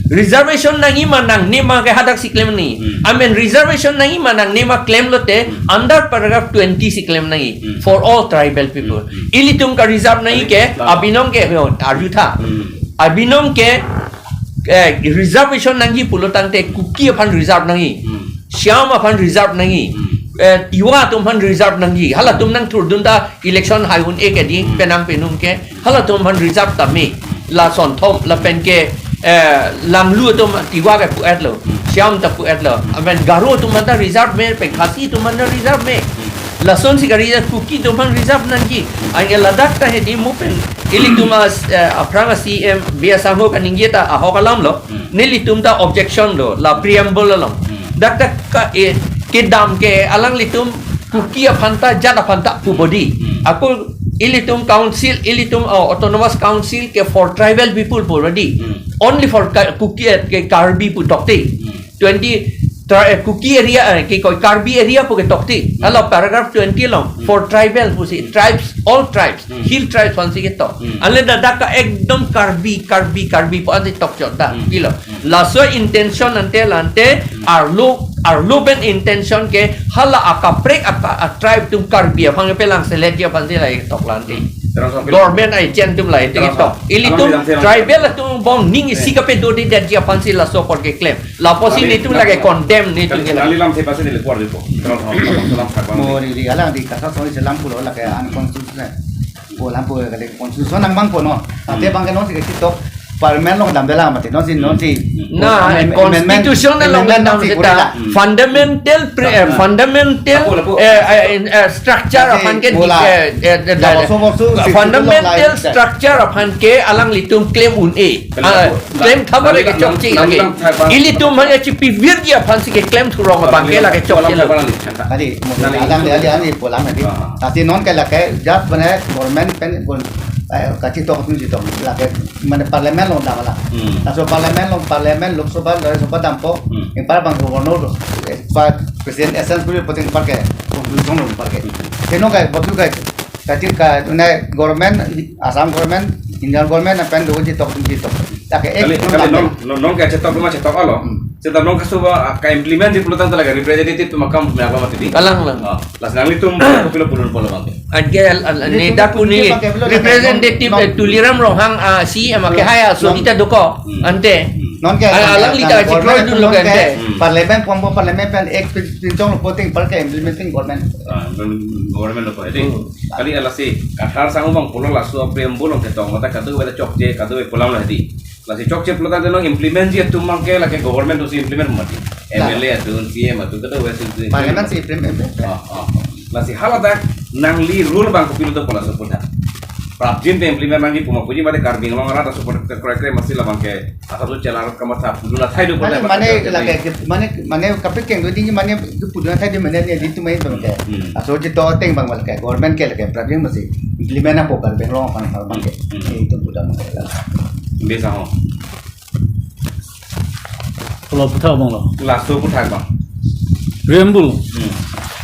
reservation nangi manang ni ma ke hadak si claim ni I mean reservation nangi manang ni ma claim lote under paragraph 20 si claim nangi for all tribal people ilitum ka reserve nangi ke abinong ke arjutha abinong ke reservation nangi pulotang te kuki upon reserve nangi syam upon reserve nangi Iwa tum han reserve nangi hala tum nang tur dunda election haihun ek edi penang penum ke hala tum han reserve tami la son thom la pen ke lam lu tum tiwa ke pu etlo syam ta pu etlo amen garo tum manda reserve me pe khasi tum manda reserve me la son si gari kuki tum han reserve nangi ang ladak ta hedi mu pen ili tum apranga CM biasa ho kaningeta ahokalam lo nili tum ta objection lo la preamble lo dak ka kedam ke alang litum kukia phanta jada phanta pu body aku ilitum council ilitum autonomous council ke for tribal people already only for kukia ke karbi pu tokte 20 cookie area ki koi Karbi area pu ke tokti hello paragraph 20 long for tribal pu si tribes all tribes hill tribes pan si ke tok ale da ka ekdom Karbi pu ati tok chot da kilo la so intention ante arlo ben intention ke hala akaprek a tribe tum Karbi phang pe lang select ya pan si lai tok lanti government ai chen tum lai tik tok ili tum tribal tum bong ning isi ka pe do di dat ya pan si la so por ke claim la posi ni tum lagi condemn ni tum Kali lam te pase ni le kuar dito. Terang thak Mo di alang di kata soi selam pulo la kayak unconstitutional. Po lam po kali constitution nang bang po no. Ate bang kenon si kitok parliament long dam dala mati non si nah constitutional long dam kita fundamental structure apan ke fundamental structure apan ke alang litum claim claim thabar ke chokchi lagi ili tum hanya cipi virgi apan si ke claim thurong apan ke lagi chokchi Tadi alang dia ni po lam tadi. Tapi non kayak kayak just mana government pen kacik tok tu jitok lagi mana parliament long dam lah. Naso parliament Lok Sabha Lok Sabha dampo yang para bang gubernur pak presiden esan pun penting pakai conclusion long pakai. Keno kayak betul kayak kacik kayak mana government Assam government Indian government apa yang dulu jitok tu jitok. Kali non ka cetok rumah cetok alo. Cetok non ka suba ka implement di pulutan talaga representative tu makam me apa mati di. Kalang lang. Las nang litum puluh puluh bang. Agel neda kuni representative tuliram rohang si amake haya so kita doko ante Non kayak alang lita cikro dulu kan parliament parliament pen ek pincong voting pakai implementing government. Government lo ini. Kali alasi kathar sangu bang pulau lasu preambul long cetok mata kadu beda chokje kadu pulau lah di. Lasi chokje pulau tadi long implement je tu mangke lagi government tu si implement mati. MLA tu CM tu kadu wesi. Parliament si implement. Lasi haladak nangli rule bang kupilu tu pulau sepuluh. Prabjim te implement nanti puma puji mate karbing long rata support kere masih lah bangke asal tu celar kamar sah puduna thai do Mana mana kapit keng tu tinggi mana tu puduna thai di mana ni di tu main tu bangke. Asal je to teng bang malke government ke lagi prabjim masih implement apa karbing long pan bangke. Itu pudana. Biasa ho. Kalau putar bang lo. Lasu pun thak bang.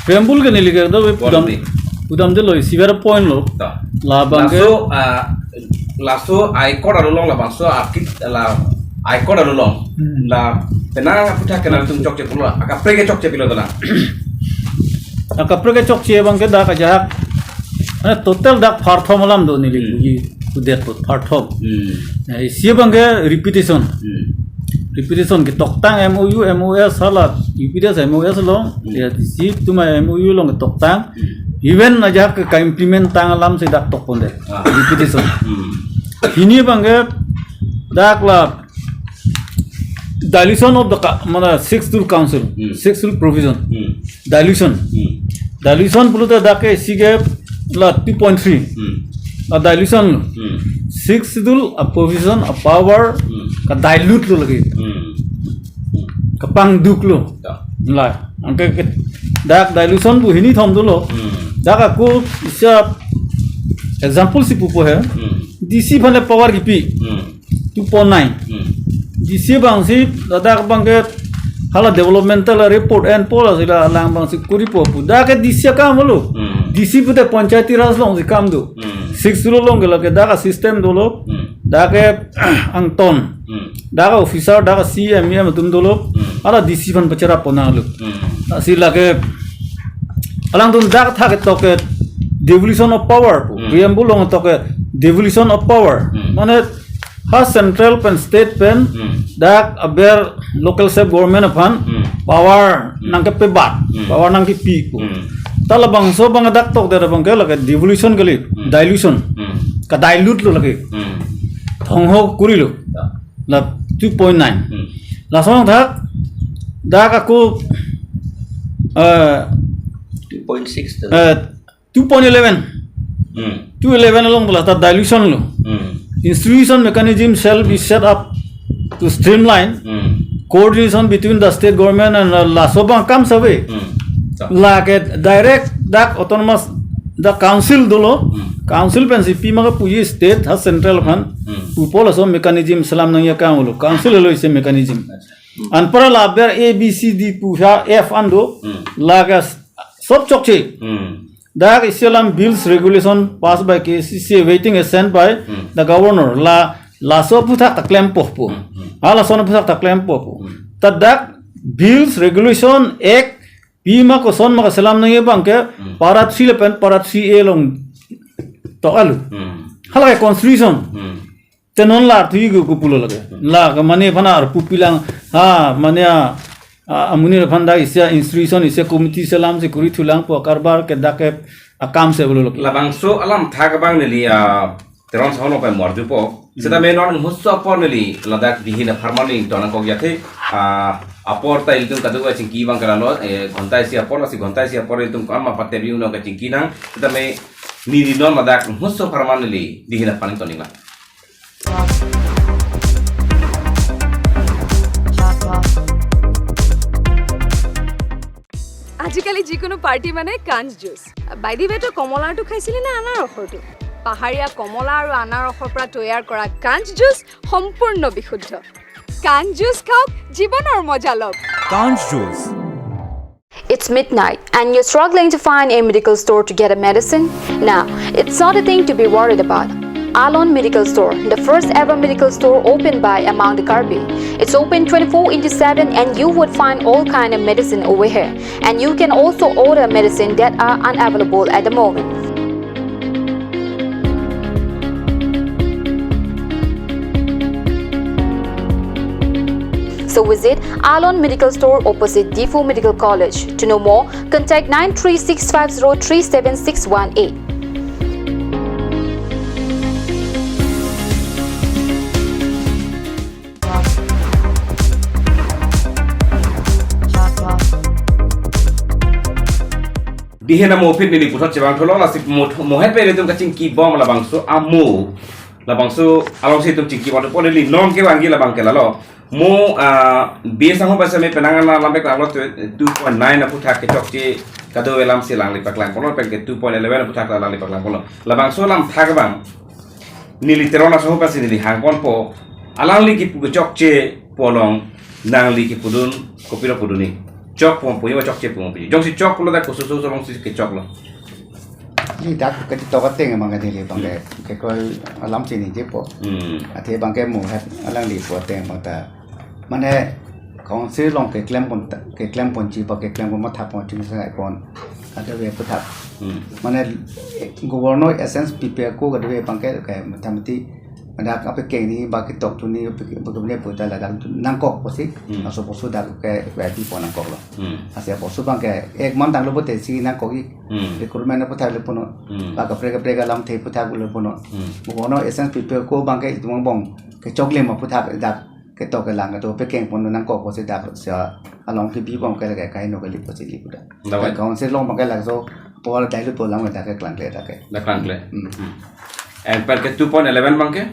Preambul ke ni lihat tu udam je lo isi vera point lo. La bangke laso aikor alulong la bangso akit la aikor alulong la tenang putar kenal tum chok cepula aka prege chok cepilo dona kapre ke chok cie bangke dak aja total dak farthom lam do ni li udet pot farthom isi bangke repetition ke toktang MOU MOS salat UPDS MOS long ya isi tuma MOU long toktang even aja ke implement tang alam se dak tok ponde repetition ini bangke dak la dilution of the mana sixth rule council sixth rule provision dilution puluta dak ke sige la 2.3 dilution sixth rule a provision a power ka dilute lo lagi kapang duk lo la angke dak dilution bu hini thom dulu dak aku isa example si pupo hai DC phane power gipi 2.9 DC bang si dak bang ke hala developmental report and policy la lang bang si kuri po dak ke DC kam lo DC pute panchayati raj long si kam do 6 long ke dak system dulu dak ang ton dak officer dak CM tum dulu ala DC phan pachara pona lo si lage alang tun dak thak toke devolution of power preamble long toke devolution of power mane has central pen state pen dak aber local self government upon power nang ke pebat power nang ke pi ko tala bangso bang dak tok der bang ke lage devolution gali dilution ka dilute lo lage thong ho kuri lo la 2.9 la song thak dak aku 2.6 2.11 along the dilution lo institution mechanism shall be set up to streamline coordination between the state government and la sobang comes away like direct dak autonomous the council dolo council pen CP maga puji state has central fund Pupol so mechanism salam nang ya kamulo council lo ise mechanism. An para la ber A B C D pusha F ando laga sob chokche. That Islam bills regulation passed by KCC waiting is sent by the governor la so puta ta claim popo. Ala so puta ta claim popo. That bills regulation act Pima ko son maka salam nang ibang ke parat 3 lepen parat 3 long to alu. Hala constitution. Tenon la tu gu pulo lage. La ka mane phana ar pupilang ha mane amuni phanda isya institution isya committee salam se kuri thulang po karbar ke dake akam se bulo lage. Labang so alam thagabang nili teron sono pa mordu po. Seta menon musso po nili ladak dihina permanent to nang ko yate aporta iltum kaduga cingki bang karalo gontai sia por si gontai sia por iltum kama patte biuno ka cingki nang seta me niri non ladak musso permanently dihina paling to nila. আজিকালি যিকোনো পাৰ্টি মানে কাঞ্জ juice by the ৱে তো কমলাটো খাইছিলি না আনাৰ ৰসটো পাহাৰীয়া কমলা আৰু আনাৰ ৰসৰ পৰা তৈয়াৰ কৰা কাঞ্জ জুচ সম্পূৰ্ণ বিশুদ্ধ কাঞ্জ জুচ খাওক জীৱনৰ মজা লওক Kanj Juice. It's midnight and you're struggling to find a medical store to get a medicine? Now, it's not a thing to be worried about. Alon Medical Store, the first ever medical store opened by Amang de Karbi. It's open 24/7 and you would find all kind of medicine over here. And you can also order medicine that are unavailable at the moment. So visit Alon Medical Store opposite Defu Medical College. To know more, contact 936503761. Dihina mo fit nili putot cebang tholo la sip mohet pe tum kacing ki bom la bangso amu la bangso along situm cingki wadu po nili non ke wangi la bang ke lalo mo biasa ho basa me penangan la lambe klang lo 2.9 na putak ke chok ci kado welam silang li paklang kono pe ke 2.11 na putak la li paklang kono la bangso lam thag bang nili terona so basa nili hangpon po alang li ki pu chok ce polong nang li ki pudun kopiro puduni chok pom puyo chok che pom puyo jong si chok lo da ko so long si ke chok lo Ni dak ka ti to ka teng mang ka dili bang ke ko alam sini je po. Athe bang ke mu hat alang li po teng bang ta. Mane kong se long ke klem pon chi pa ke klem pon ma tha pon chi sa ai pon. Ada we pu tha. Mane governor essence prepare ko ka de bang ke thamti Anak apa keng ni bagi tok tu ni bagaimana pun dah dalam nangkok pasti, masuk posu dah ke berarti pun nangkok lah. Asyik posu bang ke man tang lo pun si nangkok ni, rekrut mana pun tak lepas no, bagi mereka dalam teh pun tak lepas no. Bukan esen people ko bang ke itu bang ke coklat mah pun tak dah ke tok ke lang ke tu pekeng pun nangkok pasti dah sia along pipi bang ke lagi kain no ke lipat pasti lipat dah. Kalau se long bang ke lagi so, pola dah lepas lang dah ke kelang dah ke. Dah kelang le. And per ke 2.11 bang ke?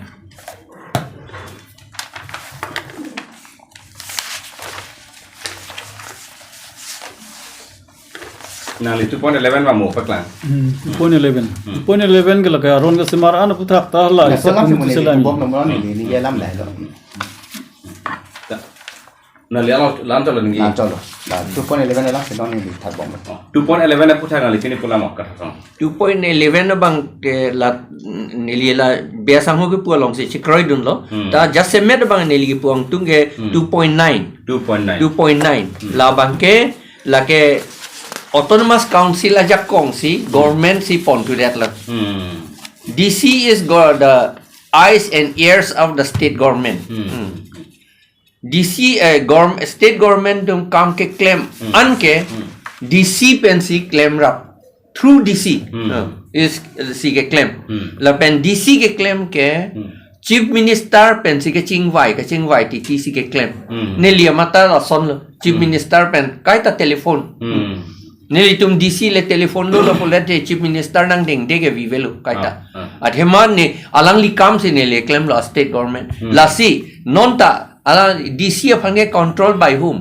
Nah, 2.11 mah mau paklang. 2.11 ke laka aron ke semaraan apa tak tahu lah. Selam semua ni bom nombor ni dia lam lah. Nah, lihat lam colo ni. Lam colo. 2.11 lam sedang ni tak bom. 2.11 apa tak ngali sini pula mau kat. 2.11 bang ke la nili la biasa ho ke puang si chikroi dun lo ta just met bang nili ke puang tung ke 2.9 la bang ke la ke autonomous council aja kong si government si pon to that la DC is the eyes and ears of the state government DC state government tum kam ke claim an ke DC pensi claim rap through DC is si ke claim la pen DC ke claim ke chief minister pen si ke chingwai ti si ke claim ne lia mata la son chief minister pen kai ta telephone ne tum DC le telephone lo pole te chief minister nang ding de ke vivelu kai ta at heman ne alang li kam se ne le claim la state government la si non ta ala DC aphange controlled by whom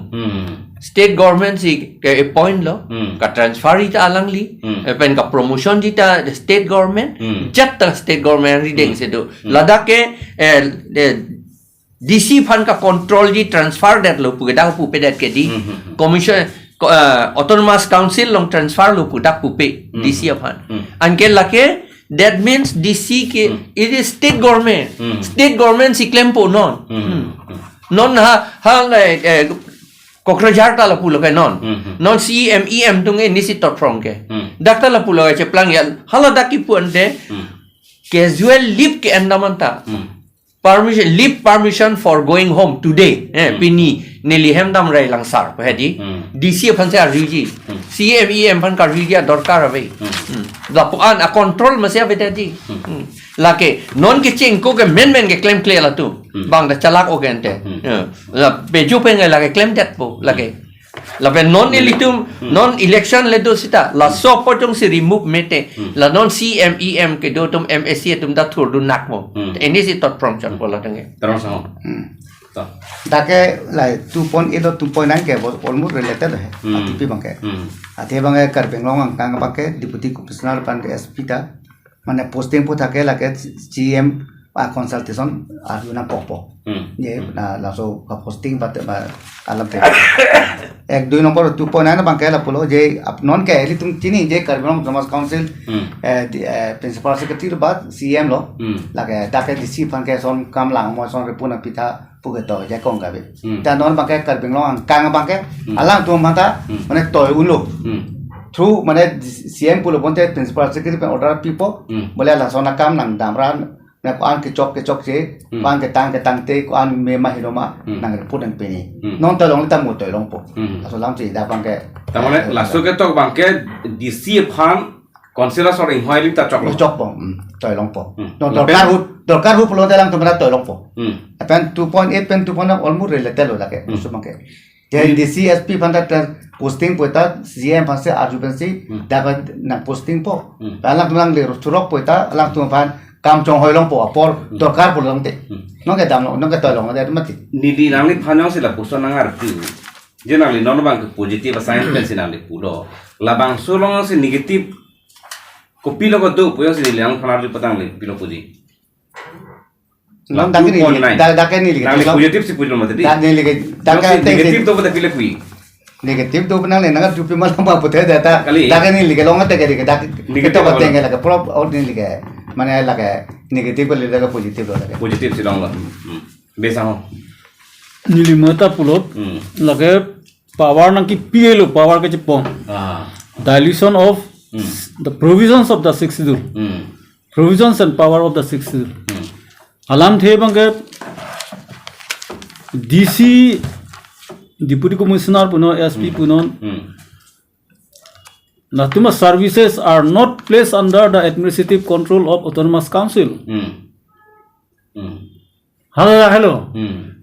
state government si ke appoint lo ka transfer ita alang li pen ka promotion jita state government jat ta state government reading se do ladak ke DC fan ka control ji transfer dat lo pu da pu pe dat ke di commission autonomous council long transfer lo pu dak pu pe DC fan anke lake that means DC ke it is state government si claim po non ha Kokrajar ta la pulo ke non CEM tung ni si tot from ke dakta la pulo che plang ya hala daki pu ante casual leave ke andamanta permission for going home today pini neli hemdam rai langsar pedi DC phan se riji CEM phan ka riji dorkar ave da an a control ma se ave di lake non ke ching ko ke men ke claim clear la tu bang da chalak ogente la beju pe ngai lake claim that po lake la ben non elitum non election le do sita la so potong si remove mete la non CEM ke do tum MSC tum da thur du nak mo ini si tot from chan bola tange terus sama Dake like 2.8 or 2.9 ke almost related hai atipi bangke ate bangke karbeng long kang bangke deputy commissioner pan ke SP ta mane posting po thake like GM consultation aruna popo ye na la so ka posting bat alam te ek 2 number 2.9 bangke la polo je non ke eli tum chini je karbeng Thomas council principal secretary bat CM lo like dake DC pan ke son kam lang mo son repuna pita pugeto ya kong gabe ta non bangke karbeng long kang bangke alang tu mata mane toy ulo through mane CM pulo bonte principal secretary pen order people boleh la sona kam nang damran na ko an ke chok che ban ke tang te ko an me ma hiroma nang report ang peni non ta long ta mo toy long po so lam chi da bangke tamane la so ke tok bangke DC phan consider sor in hoilim ta chok po toy long po no dorkar hu pulo dalang tumra toy long po pen 2.8 pen 2.9 almost related lo lake so bangke jadi DCSP pantat posting poeta CM panse adjutancy dapat na posting po alang tulang le turok poeta alang tulang pan kam chong hoi long po apor dorkar po long te no ke dam no ke toy long de mati nili nangli phanong sila puso nangar tu jenali non bang positive science pen sinali pulo labang solong se negative ko pilo ko do puyo se liang phanar ju patang le pilo puji non dake ni dake ni nangli positive si pujo mate di dake negative to bata pilo kui negatif tu benang le naga dupi malam apa putih data dake ni lige longa tege lige dake negatif apa tenge lage prop out ni lige mana lage negatif le lage positif lage positive si long la besa ho nilimata pulot lage power nang ki PLO power ke chepong dilution of the provisions of the sixth schedule provisions and power of the sixth schedule alam the bangke DC Deputy Commissioner puno SP puno Natuma services are not placed under the administrative control of Autonomous Council. Hello.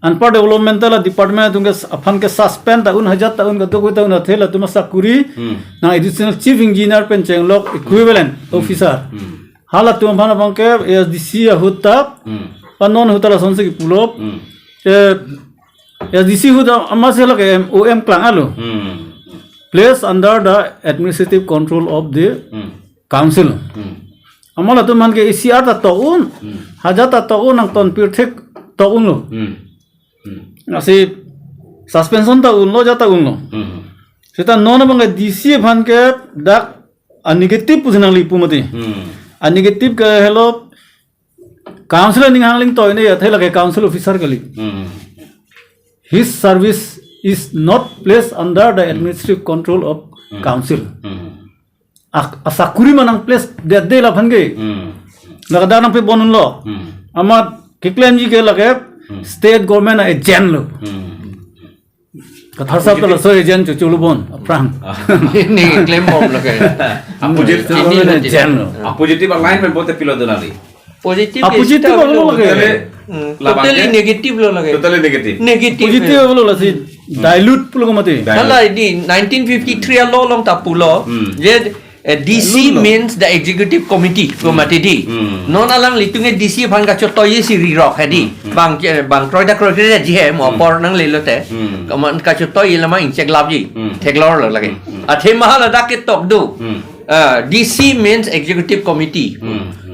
Unpaid developmental department tunge afan ke suspend taun hajar taun gato ko taun athela tuma sakuri na additional chief engineer pen chenglok equivalent officer. Hala tuma bhana bangke SDC hutta panon hutta la sonse ki pulop SDC huda amase lage OM klang alo placed under the administrative control of the council amala tu man ke ECR ta taun haja ta taun ang ton pirthek taun lo asi suspension ta un lo jata un lo seta non bang DC bhan ke dak a negative pusinang li pumati a negative ke hello council ning hangling toy ne athe lage council officer kali his service is not placed under the administrative control of council. Asakuri manang place de la bhange. Lagada nang pe bonun lo. Ama kiklem ji ke lage state government agent lo. Kathar sab to so agent chulu bon prang. Ni claim bomb lage. Positive alignment bote pilo donali. Positive lo lage. Totally negative lo lage. Totally negative. Positive lo la si dilute pulo mate. Hala di 1953 lo long ta pulo je DC means the executive committee mati di non alang litunge DC phan ka chotoy si ri rock hadi bang troy da kroy ji he mo por nang le lote kaman ka chotoy lama in check lab ji theklor lo lage athe mahal da ke tok du DC means executive committee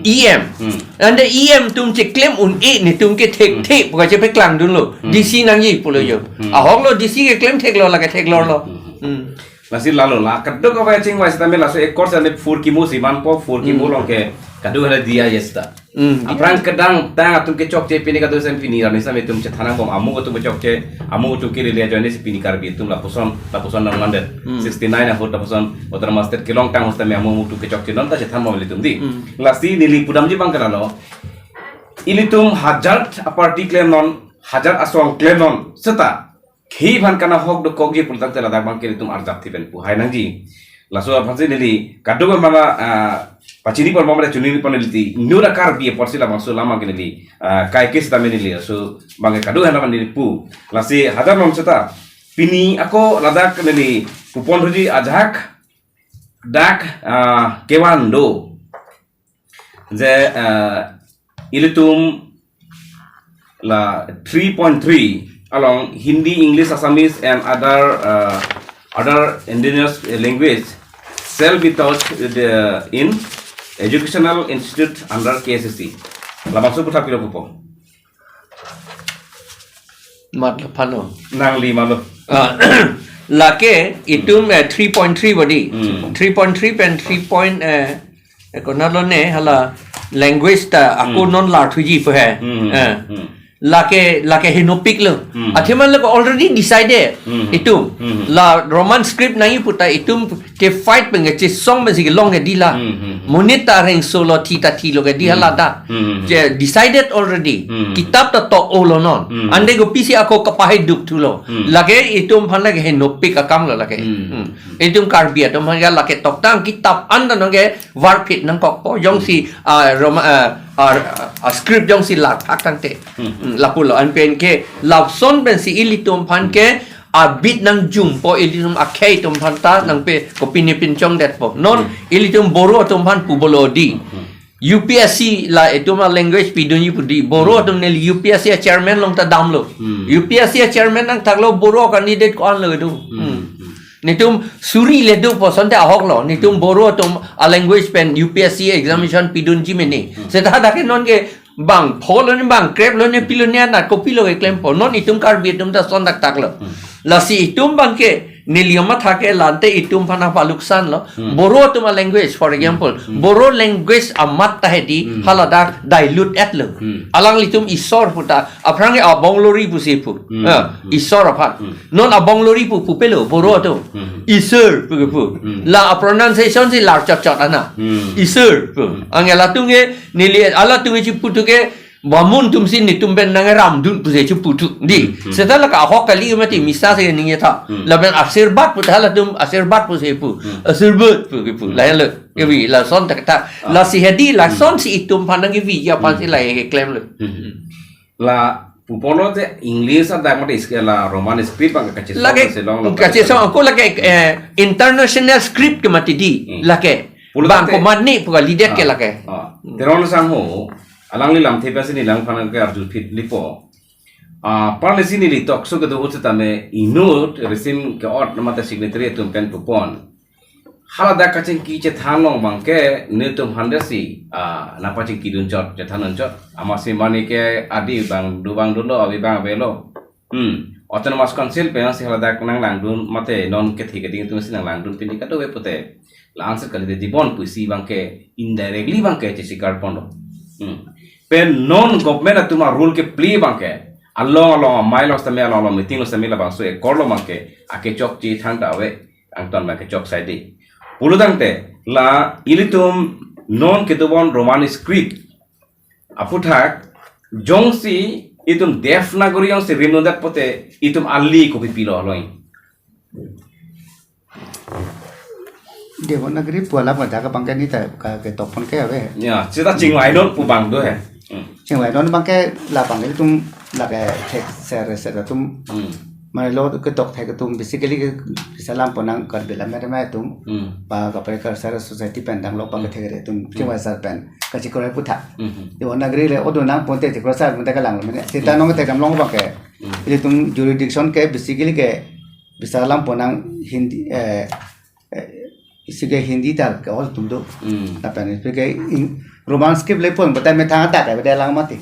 EM and the EM tum che claim un e ni tum ke thek ka che pe klang dun lo DC nang ji pulo yo a hok lo DC ke claim theklor lage theklor lo Nasi lalu lah kaduk apa cing wais tapi langsung ekor sana fur kimu si manpo fur kimu long ke kaduk ada dia yesta. Aprang kadang tang atum ke cok ce pini kaduk sen pini rani sampai tum cethanang bom amu atum cok ce amu atum kiri lihat join si pini karbi tum lapuson nang London 69 na hot lapuson otra master kilong tang hosta me amu atum ke cok ce non ta cethan bom litum di. Lasi nili pudam ji bang kerano. Ilitum hajar aparti claim non hajar asong claim non seta. Khi van kana hok do kogje pultak tela dak bangke tum arjap thiben pu hai nang ji laso aphanse nili kaddo mama pachini por mama chunini paneliti nyura kar bi porsila maso lama kenili kai kes tamenili so bange kaddo hana manili pu lasi hadar nom seta pini ako ladak nili pupon huji ajak dak kewando je ilitum la 3.3 along Hindi, English, Assamese, and other indigenous language shall be taught in educational institute under KSSC. Lamasuk putar pilo pupo. mat phano Nangli malo. lake itum 3.3 body 3.3 pen 3. Konalo ne hala language ta aku non la thuji po hai lake hinopik lo athiman lo already decided itu la roman script nai puta itum ke fight penge che song ben sig long di la monitoring solo thita thi lo ke di hala da je decided already kitab ta to olo non ande go pisi ako kapahai duk thu lo lage itum phan lage hinopik akam lo lage itum karbia tom hanga lake tok tang kitab anda no ge war fit nang kok po yong si script jong si lak thak tang te lapulo an pen ke law son ben si ilitum phan ke bit nang jum po ilitum akhei tum phan ta nang pe ko pini pin chong det po non ilitum boro tum phan pu bolo di UPSC la etuma language pi dun pu di boro tum ne UPSC chairman long ta dam lo UPSC chairman nang thak lo boro candidate ko an lo du nitum suri le du po sonte ahok lo nitum boro tum a language pen UPSC examination pidun ji meni seta da ke non ke bang pholo ni bang krep lo ne pilo ne na ko pilo ke claim po non itum kar bi tum da son tak lo la si itum bang ke nilioma thake lante itum phana paluksan lo boro tum a language for example boro language amat ta hedi halada dilute at lo alang litum isor puta aprang e abonglori pu se pu isor aphat non abonglori pu pelo boro to isor pu la pronunciation si lar chot chot ana isor pu angela tunge nili ala tunge chi putu ke Wamun tum sin ni tum ben nang ram dun puse chu putu di setelah ka hok kali mati misa se ninge tha laben asirbat puta la tum asirbat puse pu asirbat pu la le kevi la son tak ta la si hedi la son si itum pandang kevi ya pan si la ke claim le La pupono te English ada mate iskela Roman script bang kache lage kache so ko lage international script ke mati di lage bang ko mani pu lidet ke lage teron sang ho alang li lam thepa sini lang phanan ke arjul fit lipo parle sini li tok so ke do utata me inut resim ke ot mata signatory tum pen pupon hala da kaching ki che thanong bang ke ne tum handasi napa chi kidun chot che thanan chot amasi mani ke adi bang du bang do abi bang belo autonomous council pe si hala da nang lang dun mate non ke thike ding tum sinang lang dun pini ka do we pote la answer kali de dibon puisi bang ke indirectly bang ke che sikar pondo pen non government atuma rule ke play bangke along miles ta me along meeting ta me la bang so e korlo bangke ake chok chi thang ta we angton bangke chok sai di puludang te la ilitum non ke dobon roman script aputhak jongsi itum defnagori yang se rimnodat pote itum alli ko pilo loin Devanagari puala pada ka bangke ni ta ka ke topon ke ave ya sita chingwai non pu bang do he chingwai don bangke la bangke tum la ke tek ser tum mana lo ke tok thai ke tum basically ke salam ponang kar bela mere mai tum pa ka pe kar sara society pen dang lo pa ke thai tum chwa sar pen ka chi ko putha de nagri le odo nang ponte ti ko sar mate ka lang mene sita nong te kam long ba ke ile tum jurisdiction ke basically ke bisalam ponang hindi इसके हिंदी तार के और तुम दो अपन इसके के रोमांस के ले पन बता में था ता के बता लांग मते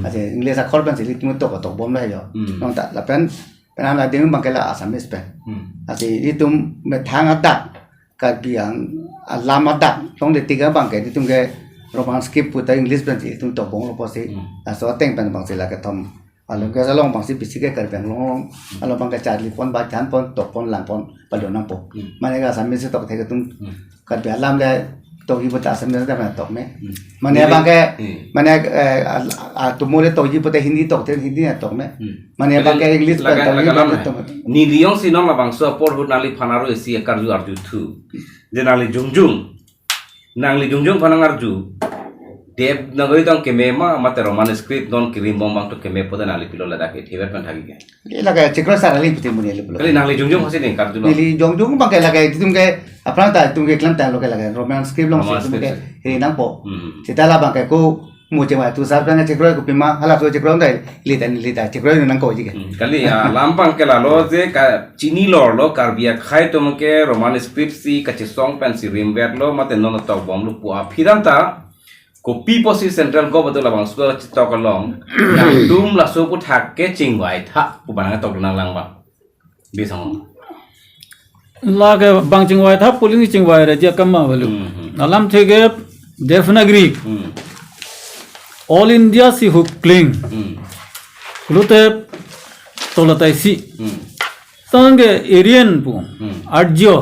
अजे इंग्लिश अखर बन से तुम तो बम ले जो नों ता लपन पेन हम दिन बंग के ला असमिस पे अजे ये तुम में था ता का बियांग लामा ता तों दे तिगा बंग के तुम के रोमांस के पुता इंग्लिश बन से तुम तो बंग लो पसे असो तेंग पेन बंग से ला के थम अलग के सलों बंग से बिसी के कर पेन लों अलग बंग के चार्ली पन बा जान पन तो पन लांग पन पलो नंग पो माने का असमिस से तो थे के तुम कर पे लाम ले तो ही बता असमिस दा तो में माने बंग के माने तुम मोरे तो ही बता हिंदी तो थे हिंदी तो में माने बंग के इंग्लिश पे तो ni liong si nong la bang so por hu nali phanaro esi karju arju thu je nali jungjung nangli jungjung phanang arju dev nagoi tong keme ma mate roman script non kirim bom bang to keme poda nali pilo la dake theber kan thagi ke ये लगा चिकरो सारा ली पुते मुनी ले kali nangli jungjung hose ne karju ली जोंग जोंग बंग के लगा तुम के अपना ता तुम के क्लम ता लोग लगा रोमांस स्क्रिप्ट लोग से तुम के हे नंग पो चिताला बंग के को मुझे मा तू साब का चिकरो को पिमा हला तो चिकरो दai ली ता चिकरो नंग को जी के kali lampang ke la lo je ka chini lor lo karbia khai tom ke roman script si kachi song pen si rimber lo mate non to bom lu pu phiranta kopi posi central go badala bang so to kalong dum la so pu thak ke chingwai tha pu bang to nang lang ba bi sang ला के बांग चिंगवाई था पुलिंग चिंगवाई रे जे कम वालू अलाम थे के देवनागरी ऑल इंडिया सी हुक क्लिंग लुते तोलताई सी तंगे एरियन पु आर्जियो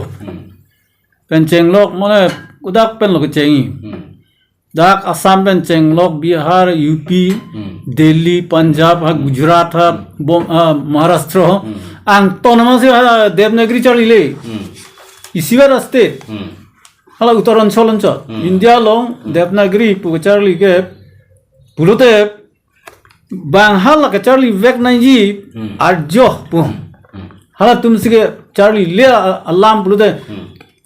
पेंचेंग लोक मने उदाक पेन लोक चेंगी दाक असम पेंचेंग लोक बिहार यूपी दिल्ली पंजाब गुजरात Maharashtra ang tonoma se devnagri charli isibar aste hala uttaranchal anchal india long devnagri pu charli ke pulote banghal ka charli vek nai ji arjo pu hala tumsi ke charli le alam pulote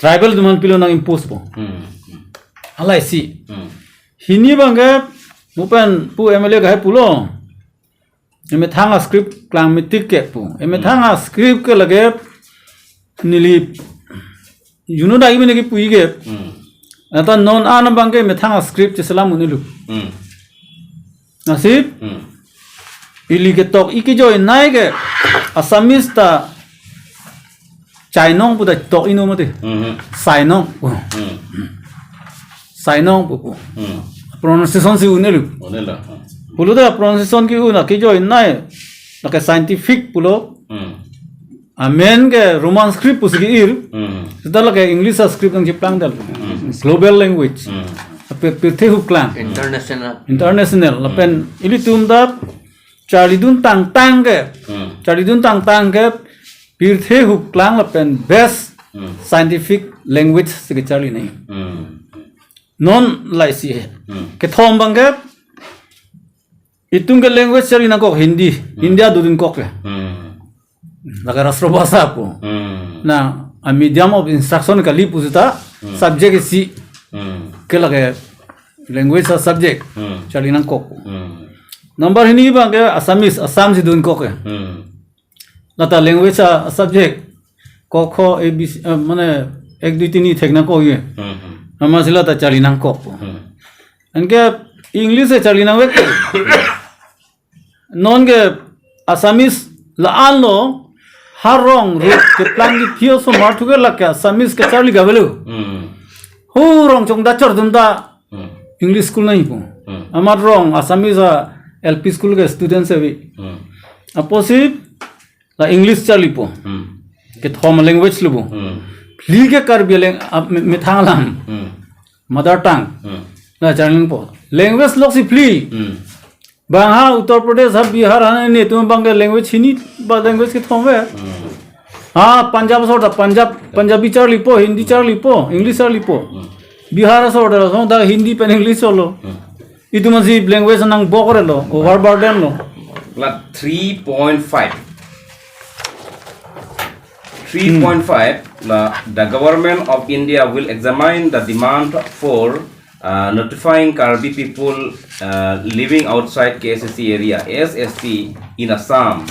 tribal duman pilo nang impose pu hala si hini bangge mupen pu mla ga pulo एमे थांगा स्क्रिप्ट क्लामिटिक के पु एमे थांगा स्क्रिप्ट के लगे निली युनो दाई में के पुई के अता नॉन आन बंगे में थांगा स्क्रिप्ट चला मुनिलु नसीब इली के तोक इके जो नाय के असमिस ता चाइनों पुदा तोक इनो मते साइनों पु प्रोनाउंसिएशन से उनेलु पुलो दा प्रोनाउंसिएशन की उना की जो इनाय लके साइंटिफिक पुलो अमेन के रोमान स्क्रिप्ट पुस की इर सदा लके English script ng jeplang dal global language पे पिरथे हु क्लाम इंटरनेशनल लपेन इली तुम दा चालीदुन तांग के पिरथे हु क्लाम लपेन बेस्ट साइंटिफिक लैंग्वेज से चाली नहीं नॉन लाइसी है के थोम बंगे इतुंग के लैंग्वेज चली ना को हिंदी इंडिया दो दिन कोक लगा राष्ट्र भाषा को ना मीडियम ऑफ इंस्ट्रक्शन का ली पुछता सब्जेक्ट सी के लगे लैंग्वेज का सब्जेक्ट चली ना कोक नंबर हिनी बांगे असमीस असम से दोन कोक ना ता लैंग्वेज का सब्जेक्ट कोखो ए बी माने 1 2 3 थे ना को ये हम सिला ता चली ना कोक इनके इंग्लिश से चली ना वे नॉन के असमीस लान लो हर रोंग रूट के प्लान की फियो सो मार ठुके लक्या असमीस के चार्ली गवेलो हो रोंग चोंग दा चर दुंदा इंग्लिश स्कूल नहीं पो हमार रोंग असमीस एलपी स्कूल के स्टूडेंट से भी अपोसी ला इंग्लिश चार्ली पो के थोम लैंग्वेज लबो फ्ली के कर बिले मिथांगलाम मदर टंग ना चार्लिंग पो लैंग्वेज लोग सी फ्ली बांहा उत्तर प्रदेश हर बिहार हने ने तुम बंगे लैंग्वेज हिनी बा लैंग्वेज के थोवे हां पंजाब सोटा पंजाबी चार्ली पो हिंदी चार्ली पो इंग्लिश चार्ली पो बिहार सोटा सो दा हिंदी पे इंग्लिश सोलो इतु मसी लैंग्वेज नंग बोकरे लो over burden low La 3.5 3.5, the government of India will examine the demand for notifying Karbi people living outside KSSC area (SSC) in Assam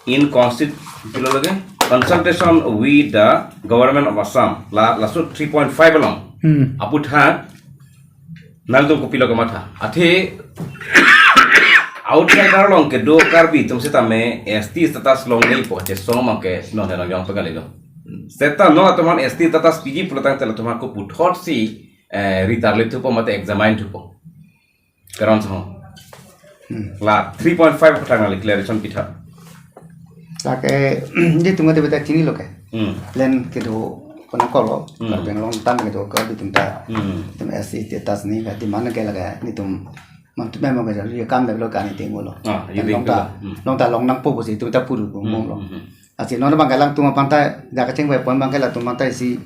in consultation with the government of Assam. Last 3.5 along. Aputha naldo kopilo kamatha. Athe outside along ke do Karbi tumse tame ST status long nei po che soma ke no ne long pagalilo. Seta no atoman ST status PG pulotang tela toma ko puthot si ritarle tu po mate examine tu po. Karon so. La 3.5 patang declaration pitha. Lake dia tunggu dia betul cini loke. Len kedo kena kolo, kalau benglong tam kedo kau di tempat, tempat SC tetas ni kat di mana ke laga ni tum, mantu memang kerja dia kam dah lo kan ni tengok lo. Long ta long nang popo si tu ta puru mong lo. Asyik nona bang kalang tu pantai, jaga ceng wei pon bang kalang tu pantai si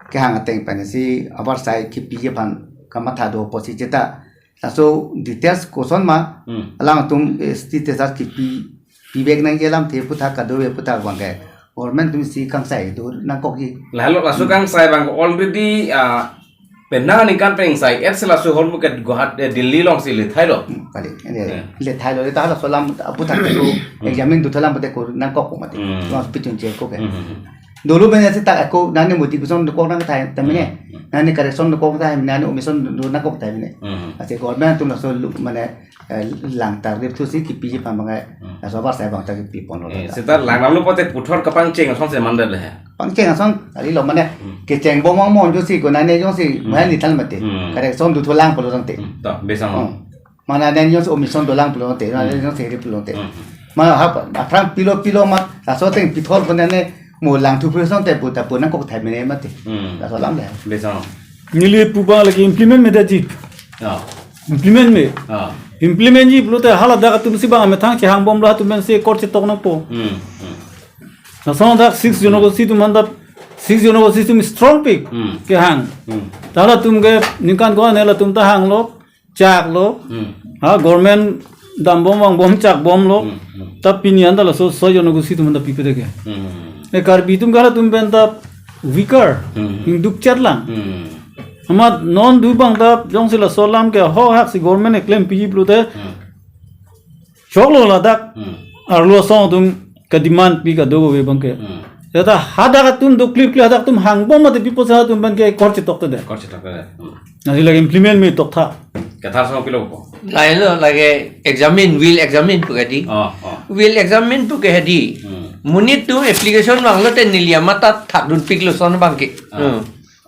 kehang ateng pen si abar sai kipi je pan kamat hado posi ceta. Lalu details koson ma, alang tum SC tetas kipi Pibek nang jelam te puta kado we puta bangke. Ormen tu si kang sai tu nang kok ji. Lalu lasu kang sai bang already penang ni kan peng sai et sela su holmu ke Guhat Delhi long si le thailo. Kali ini le thailo le tahala solam puta kado examine tu thalam pate ko nang kok mate. Mas pitun je ko ke. Dulu banyak sih tak aku nani muti kuson tu kok nang thai tamine. Nani correction tu kok thai nani omission tu nang kok thai ne. Asyik ormen tu lasu mana lang tar rep tu si kipi je pamangai. Lasu abar sai bang tak kipi pon lo. Seta lang nam lu pote puthor kapang cheng son se mandal le. Pangceng ason ari lo mana ke ceng bom mon jo si ko nani jo si mai ni thal mate. Correction tu tholang polo sang te. To besang. Mana nani jo omission dolang polo te. Nani jo se rep polo te. Mana hap atram pilo mat lasu teng pithol ko nani mo lang tu polo sang te puta pun nang kok thai mene mate. Lasu lam le. Besang. Nili puba lagi implement me daji. Implement me. Implement ji blote hala daga tum si bang me thang che hang bom la tu men se kor che tok na po. Na son dak 6 jono ko si tu manda 6 jono ko si tu strong pick ke hang. Tala tum ge nikan ko ne la tum ta hang lo chak lo. Ha government dam bom wang bom chak bom lo. Ta pinian da la so jono ko si tu manda pipe de ke. Ne kar bi tum gala tum ben ta weaker. Duk chat lang. Amat non du bang da jong sila solam ke ho hak si government e claim piji blute choklo la dak arlo song tum ka demand pi ka dogo we bang ke eta hada ka tum do clip hada tum hang bom mate pipo sa tum bang ke korche tok de na sila implement me tok tha Kathar sama pilo ko. Lain lo lagi will examine pukadi. Will examine pukadi. Munit tu application bang lo te nilia mata thak dun pik lo son bang ke.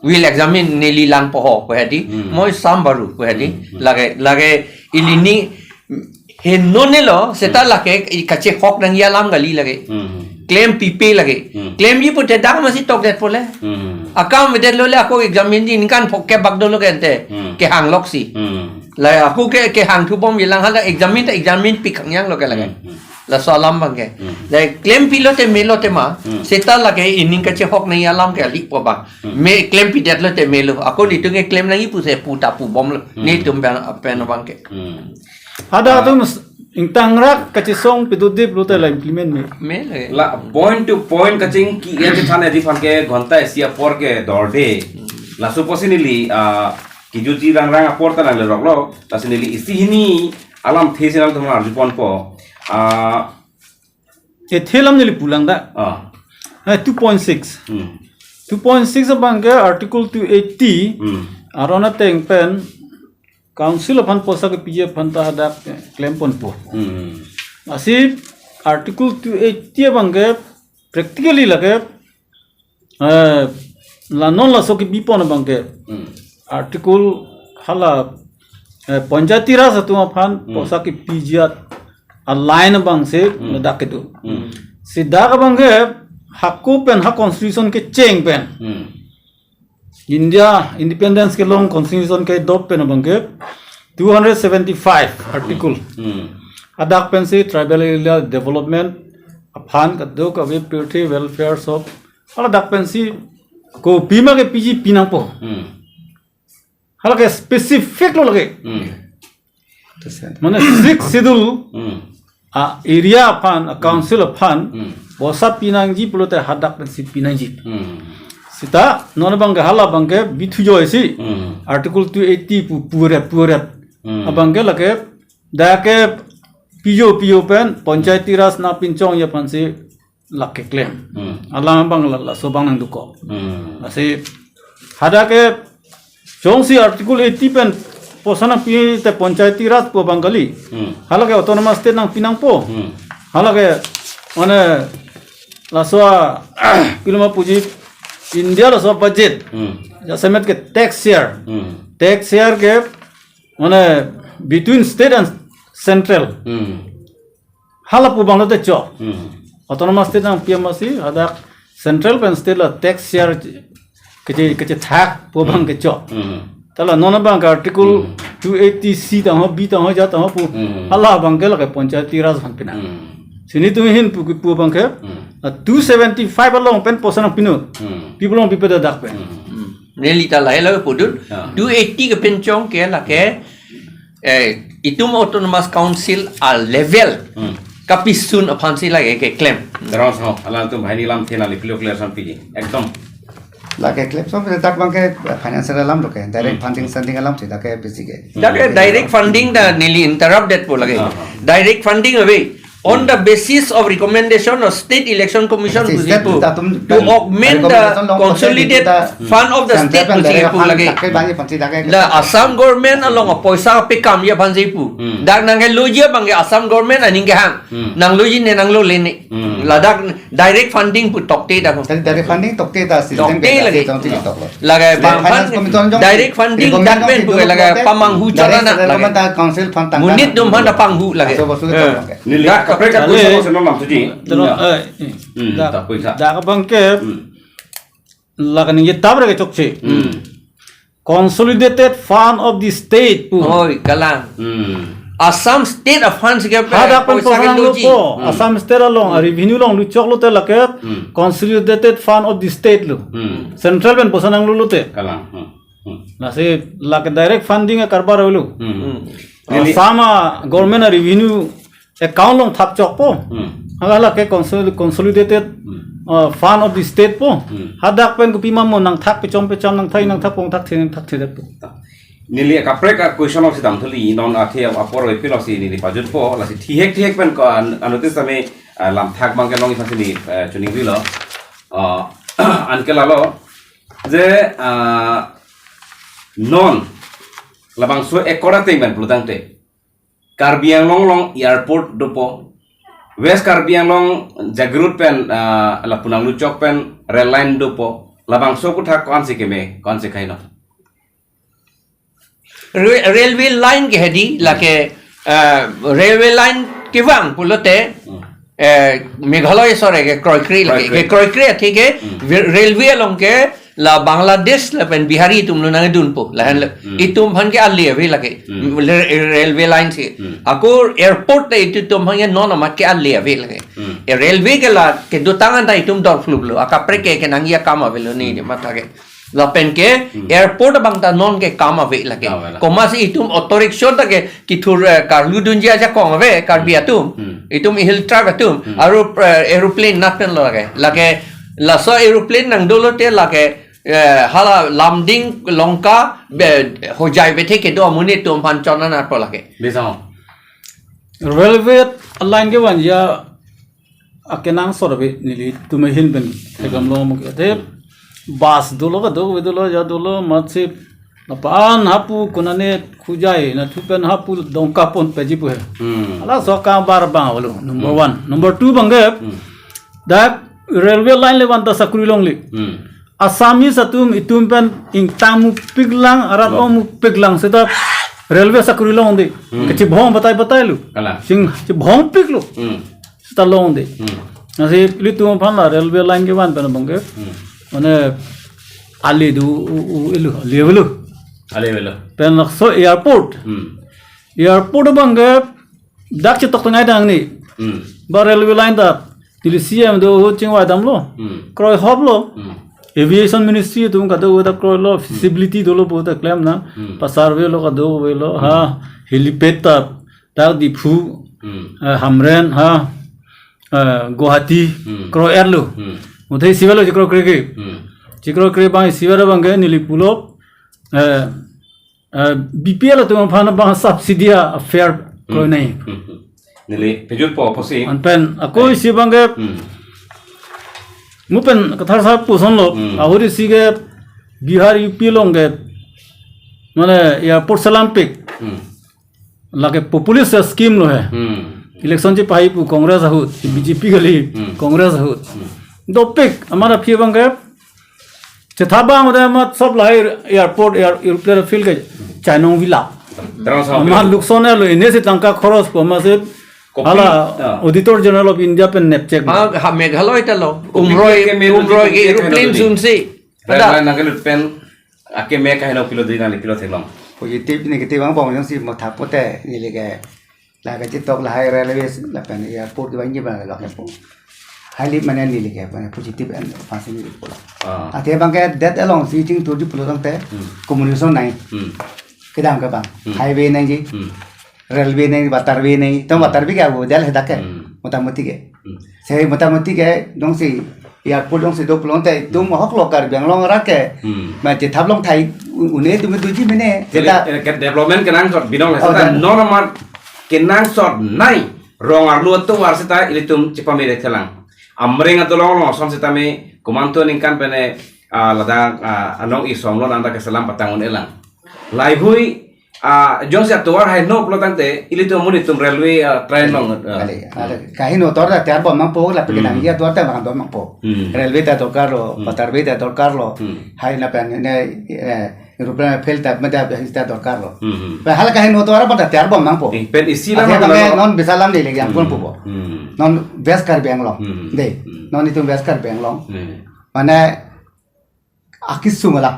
Will examine nili lang poho pukadi. Moi sam baru pukadi. Lagi ilini henone lo seta lagi kace hok nang yalam gali lagi. Claim PP lagi. Claim ye pute dak masih tok det pole. Akam medet lo le aku examine din kan pokke bagdo lo kente ke hang loksi. Lah aku ke hang tu bom bilang hala examine pik yang lo ke lagi. La salam bang ke. Lah claim pilote melote ma seta lagi ining kace hok nang yalam ke lik po ba. Me claim pidet lo te melo. Aku ditunge claim nang ipu se puta pu bom lo. Ni tum pen bang ke. Hada tum intang rak kace song pidudip blote la implement me lagi. La point to point kacing ki ya ke thane di fan ke ghonta asia por ke dorde la supposedly ki juji rang apor ta le roklo ta sinili isihini alam thesinal tumar jipon po e thelam nili pulang da 2.6 2.6 bang ke article 280 arona teng pen Council of Posa ke PJ Phanta hada claim pon po. Asip article 280 bangke practically lage la non la so ke bipon bangke article hala panchayati raj atuma phan posa ke PJ align bang se dak ke tu. Sidak bangke hakku pen hak constitution ke change pen. India independence ke long constitution ke dop pen bangke 275 article adak pen se tribal area development aphan ka do ka we purity welfare of ala dak pen si ko bima ke pg pinang po hala ke specific lo lage mane 6 schedule area aphan council aphan posa pinangji pulote hadak pen si pinangji Hmm. sita non bangke hala bangke bithujo isi article 280 puret abangke lake dake pijo pen panchayati ras na pinchong ya pansi lake claim alang bang la sobang nang duko ase hadake chongsi article 80 pen posana pi te panchayati ras po bangali halake autonomous state nang pinang po halake mane la soa pilma puji India la soa budget ya semet ke tax share ke mane between state and central hala pu banglo te cho autonomous state nang PMC ada central pen state la tax share ke thak pu bang ke cho tala nona bang article 280C ta ho b ta ho ja ta ho pu hala bang ke la ke panchayati raj bang pina sini tu hin pu bang ke 275 along pen posana pinu people on people dak pen Really ta lai la pudut 280 ke pencong ke la ke itum autonomous council a level kapisun aphan si la ke claim Terus ho, alam tu bahini lam thena li clear sampai ji. Ekdom. Lake clip so tak bangke financial alam loke direct funding sending alam sih tak basic ke. that direct funding da nearly interrupt that po lage direct funding away on the basis of recommendation of state election commission Yes, to augment the consolidated fund of the state po lage the Assam government along a poisa pe kam ya pan pu dak nang loji bang Assam government aning ke hang nang loji ne nang lo le ne ladak direct funding pu tokte da ko Jadi direct funding tokte ta system tokte lage tok. lage bang direct funding dak ben pu lage pamang hu charana lage council fund tang. munit dum handa panghu lage Ni lihat kapre kat pun sama senang lam tu ji. telo Tak puisa. da bangke la kan ye tabre ke chokche consolidated fund of the state pu oi kalang Assam state of funds ke hada pen poisa ke posana loji lo Assam state along revenue long lu chok lo te la ke consolidated fund of the state lu central pen posana lo te Kalang. na se la ke direct funding karbar lu sama government revenue account long thap chok po hala ke consolidated fund of the state po hadak pen kupi mammo nang thak pe chom nang thai nang thak pong thak the po Ni lihat kapre kat question of sidam thuli non athe apor we pilo si ni pajut po la si thihek pen ko anotis tame lam thak bang ke long ifasi ni chuning bi lo anke lalo je non labang so ekora te men plutang te Karbi Anglong airport dopo West Karbi Anglong Jagrut pen la punang lucok pen rail line dopo labang so kutha kon se keme kon se kaino railway line ke hedi lake railway line ke wang pulote Meghalaya sore ke Kroikri lage ke Kroikri ठीक है railway along ke la Bangladesh la pen Bihari tum lo nang dun po la itum han ke alli ave lage railway line se ako airport te itu tum han non ma ke alli ave lage railway ke la ke do tangan ta itum dor flu lo aka pre ke nang ya kam ave lo ni mata ke la pen ke airport bang ta non ke kam ave lage koma se itum autorikshaw ta ke kithur karlu dunjia ja kom ave karbi atum itum hill truck atum aru aeroplane na pen lo lage la so aeroplane nang dolo te lage hala lamding longka ho jai bethe ke do munit tum phan chona na po lage besang railway line ke wan ya akenang sorbe nili tume hin ben egam lo mo ke bus dolo ka dolo ya dolo matse napan hapu kunane khujai na thupen hapu dongka pon peji pu he ala so ka bar ba holo number 1 number 2 bange that railway line le wan ta sakuri long li Assamese atum itum pen ing tamu piglang arat omu piglang seta railway sakuri long de ke bhom batai lu Kalang. sing chi bhom piglu seta long de nasi li tum phan la railway line ke wan pen bange mane ali du ilu levelu ale velo pen so airport bange dak chi tok ngai dang ni ba railway line da dili CM do chingwa dam lo kroi hob lo aviation ministry tum ka do da kroi lo feasibility do lo bo da claim na pasar ve lo ka do ve lo ha helipad ta di phu hamren ha Guwahati kro erlu uthai sibalo jikro krege jikro kre bang sibara bang ge nili pulop BPL tu phana bang subsidy fair kro nai nili pejul po posi anpen ako sibang ge mupen kathar sa puson lo ahuri sige Bihar UP long ge mane airport salampik lage populist scheme lo hai election ची पाई पु कांग्रेस आहut बीजेपी गली कांग्रेस आहut दोपिक हमारा फिर बंगे चथाबा मदे मत सब लाई एयरपोर्ट एयरप्लेन फील के चाइनों विला हमार लुक्सोन है लो इन्हें से तंका खरोस को मसे हाला ऑडिटर जनरल ऑफ इंडिया पे नेपचेक हाँ मेघालय टा लो उम्रोय के एरोप्लेन सुन से ada nangkel pen ake me ka helo kilo dina kilo thelong positif negatif bang bong yang si mo thap pote ni le ke la ka chitok la hai railway la pen airport bang ni bang la ke po highly manen ni le ke pen positif and fashion ni po ate bang ke that along si ting to di pulo tang te communication nai ke dam ka bang highway nai ji railway nai waterway nai to waterway ka wo dal hedak ke motamoti ke se motamoti ke dong si airport से दो प्लोन ते तुम हक लोकर बेंगलोर रखे मैं जे थाप लोग थाई उन्हें तुम दुजी मने जेता के डेवलपमेंट के नाम सॉट बिनोंग है नॉन मार के नाम सॉट नाइ रोंग आरलु तो वारसेता इले तुम चिपा मेरे थेलांग अमरेंग तो लोंग सम सेता में कुमांतो निकान पेने लदा अलोंग ई सोंग लो नांदा के सलाम पतांग एलांग लाइव हुई जों से तोर है नो प्लोतांग ते इले तो मुनि तुम रेलवे ट्रेन लोंग काहे नो तोर त्यार बम मंग पो ला पे नांग या तोर ते मंग दो मंग पो रेलवे ता दरकार लो वाटरवे ता दरकार लो हाई ना पेन ने एरोप्लेन फेल ता मदा ता दरकार लो पे हाल काहे नो तोर बता त्यार बम मंग पो पेन इसीला नॉन बिसालाम ले ले हम कोन पो नॉन वेस्ट कर बेंगलोर दे नॉन तुम वेस्ट कर बेंगलोर माने akisumala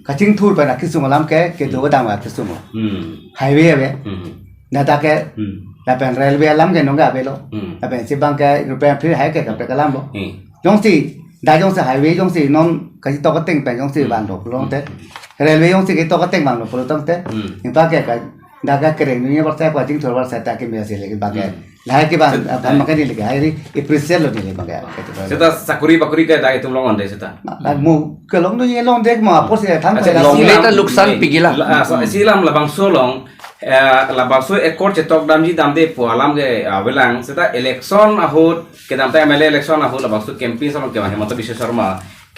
kaching thur pa akisumalam ke do dam akisumo highway ave nata ke la pen railway lam ke nonga belo la pen sibang ke rupiah phir hai ke ka lam lo jong si da jong se highway jong si non ka to ka teng pen jong si ban lo long te railway jong si ke to ka teng ban lo pro tong te ni pa ke ka da ka kre ni ba sa pa ting thor ba sa ta ke me se le ba ke lai ke ban ban ma ke ni le ke hai ri appreciate lo ni le ba ke सेता sakuri bakuri के दागे तुम लोग अंदे सेता mu ke long no ye long dek ma po se tham अच्छा long लेता लुकसान पिगिला silam labang solong labang so ekor cetok damji damde pualam ke awelang seta election ahut ke damta MLA election ahut labang so campaign sama ke Hemanta Biswa Sarma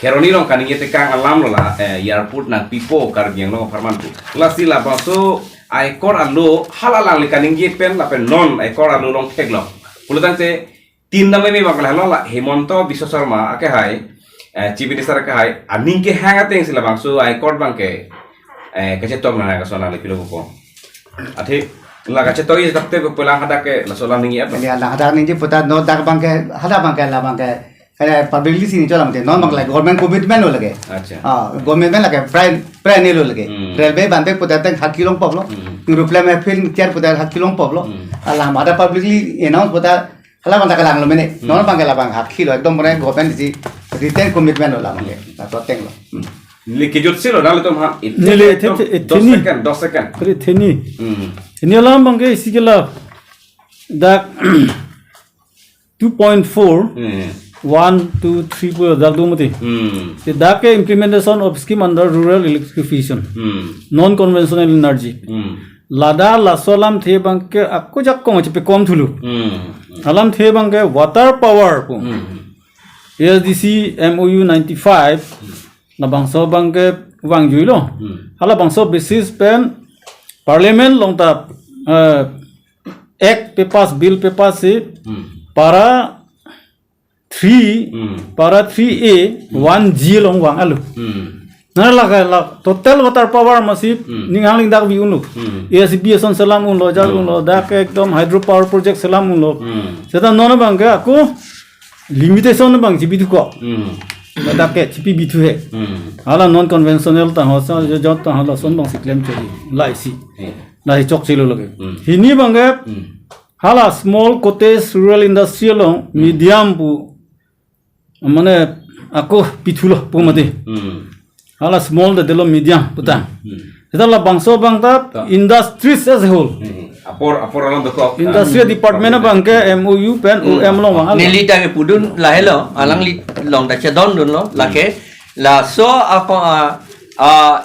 Kheroni long kaninge te kang alam la airport na pipo kar biang long farman tu la si labang so ekor alu halalang le kaninge pen la pen non ekor alu long theglo pulutang se तीन नंबर में बकला हलो हेमंत विश्व शर्मा के हाय chief minister के हाय अनिंग के हैंगते सिला बांसु आईकोर्ट बांके कचे तोग ना का सोना ले पिलो को अथे लगा चे तो ये तकते पे पला हदा के लसोला नहीं है या ला हदा नहीं पता नो दाग बांके हदा बांके ला बांके अरे पब्लिकली सी नहीं चला मते नॉन बांके गवर्नमेंट कमिटमेंट हो लगे अच्छा हां गवर्नमेंट लगे प्राय नहीं लगे रेलवे बांधे पता तक 7 किलो पबलो यूरोप में फिर 4 पता 7 किलो पबलो अला हमारा पब्लिकली अनाउंस पता हला बंदा कलांग लो मैंने नॉन बांगे ला बांग हाथ खिलो एकदम बने गवर्नमेंट जी रिटेन कमिटमेंट होला मांगे तो टेंग लो लेके जो सिलो डाले तुम हां निले 2 सेकंड करे थेनी निला बांगे इसी के ला दा 2.4 1 2 3 पर दर्दो मते ते दा के implementation of scheme under rural electrification non conventional energy लादा लासोलाम थे बंके अक्को जक्को मच पे कम थुलु अलाम थे बंके वाटर पावर पु एसडीसी एमओयू 95 ना बंसो बंके वांग जुइलो हाला बंसो बेसिस पेन पार्लियामेंट लोंता एक्ट पे पास बिल पे पास से पारा 3A 1G लोंग वांग आलु ना लगा ला टोटल वाटर पावर मसिप निंगालिंग दाग भी उनु एसबी सन सलाम उन लो जार उन लो दा के एकदम हाइड्रो पावर प्रोजेक्ट सलाम उन लो सेता नन बांगे आको लिमिटेशन बांग जी बिदु को दा के छिपी बिथु है हाला नॉन कन्वेंशनल ता हो जो ता हाला सन बांग क्लेम चली लाइसी ना चोक चिलो लगे हिनी बांगे हाला small cottage rural industrial medium पु माने आको पिथुलो पुमते हाला स्मॉल द डेलो मीडियम पुता इधर ला बांसो बांगता industries as whole apor alam doko Industrial Department bangke MOU pen OM long mahal. Nilita ke pudun lahelo alang li long da chadon dun lo lake la so apa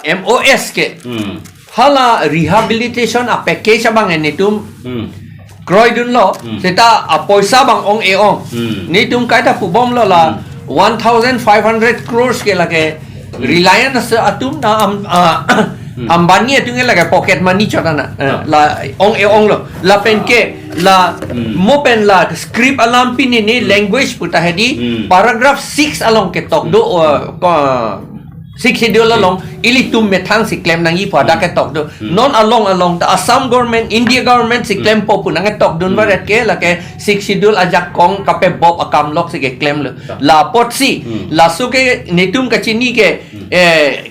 MOS ke hala rehabilitation a package bang enitum kroi dun lo seta a poisa bang ong e ong ni tum kai ta pubom lo la 1500 crores ke lake Reliance atum na Ambani itu nggak lagi pocket money cakap la ong lo la pen ke la mo pen la script alam pin ini language puta hedi paragraph 6 along ke tok do 6 schedule along ili tum metang si claim nangi pada ke tok do non along the Assam government India government si claim po pun nang tok dun baret ke la ke 6 schedule ajak kong kape bob akam lok si ke claim lo la pot si la su ke nitum ke chini ke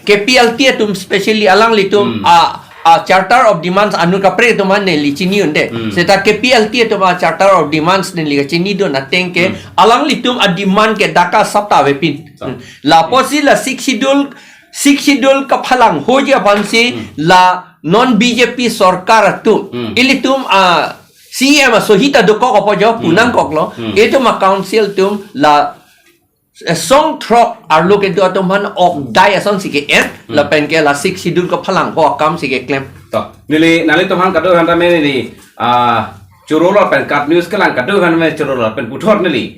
KPLT tum specially alang litum charter of demands anu kapre to man li chini unde seta KPLT to ma charter of demands ne li chini do na ke alang litum a demand ke daka sapta wepin la posi la 6 schedule ka phalang ho ja bansi la non BJP sarkar tu ilitum CM sohita do ko po jo punang koklo itu ma council tum la song trok arlo ke do to man ok dai ason sike la pen ke la 6 schedule ko phalang ko kam sike claim to nili nali to han kadu han ta me ni churolo pen kat news kalang kadu han me churolo pen puthor nili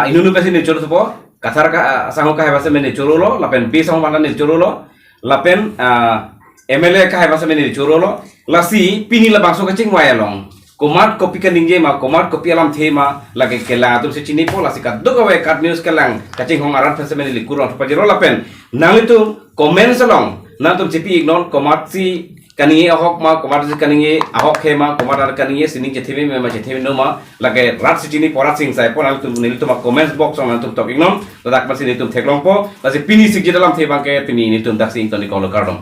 inunu pesi ni churolo po kathar ka sango ka hebase me ni churolo la pen pisong banda ni churolo la pen MLA ka hebase me ni churolo la si pini la bangso ka chingwa yalong komat kopi ka ningje ma komat kopi alam thema lage kela tu se chini po la sika do ka kat news kalang kaching hong arat pese me ni kurang pa jero la pen nalitu comments along na tum chipi ignon komat si kaninge ahok ma komat si kaninge ahok he ma komat ar kaninge sining chetheme me ma chetheme no ma lage rat si chini porat sing sai po nalitu nilitu ma comments box on nalitu tok ignon to dak pasi nitum theklong po la si pini sik jedalam thebang ke pini nitum dak sing to ni kolo kardom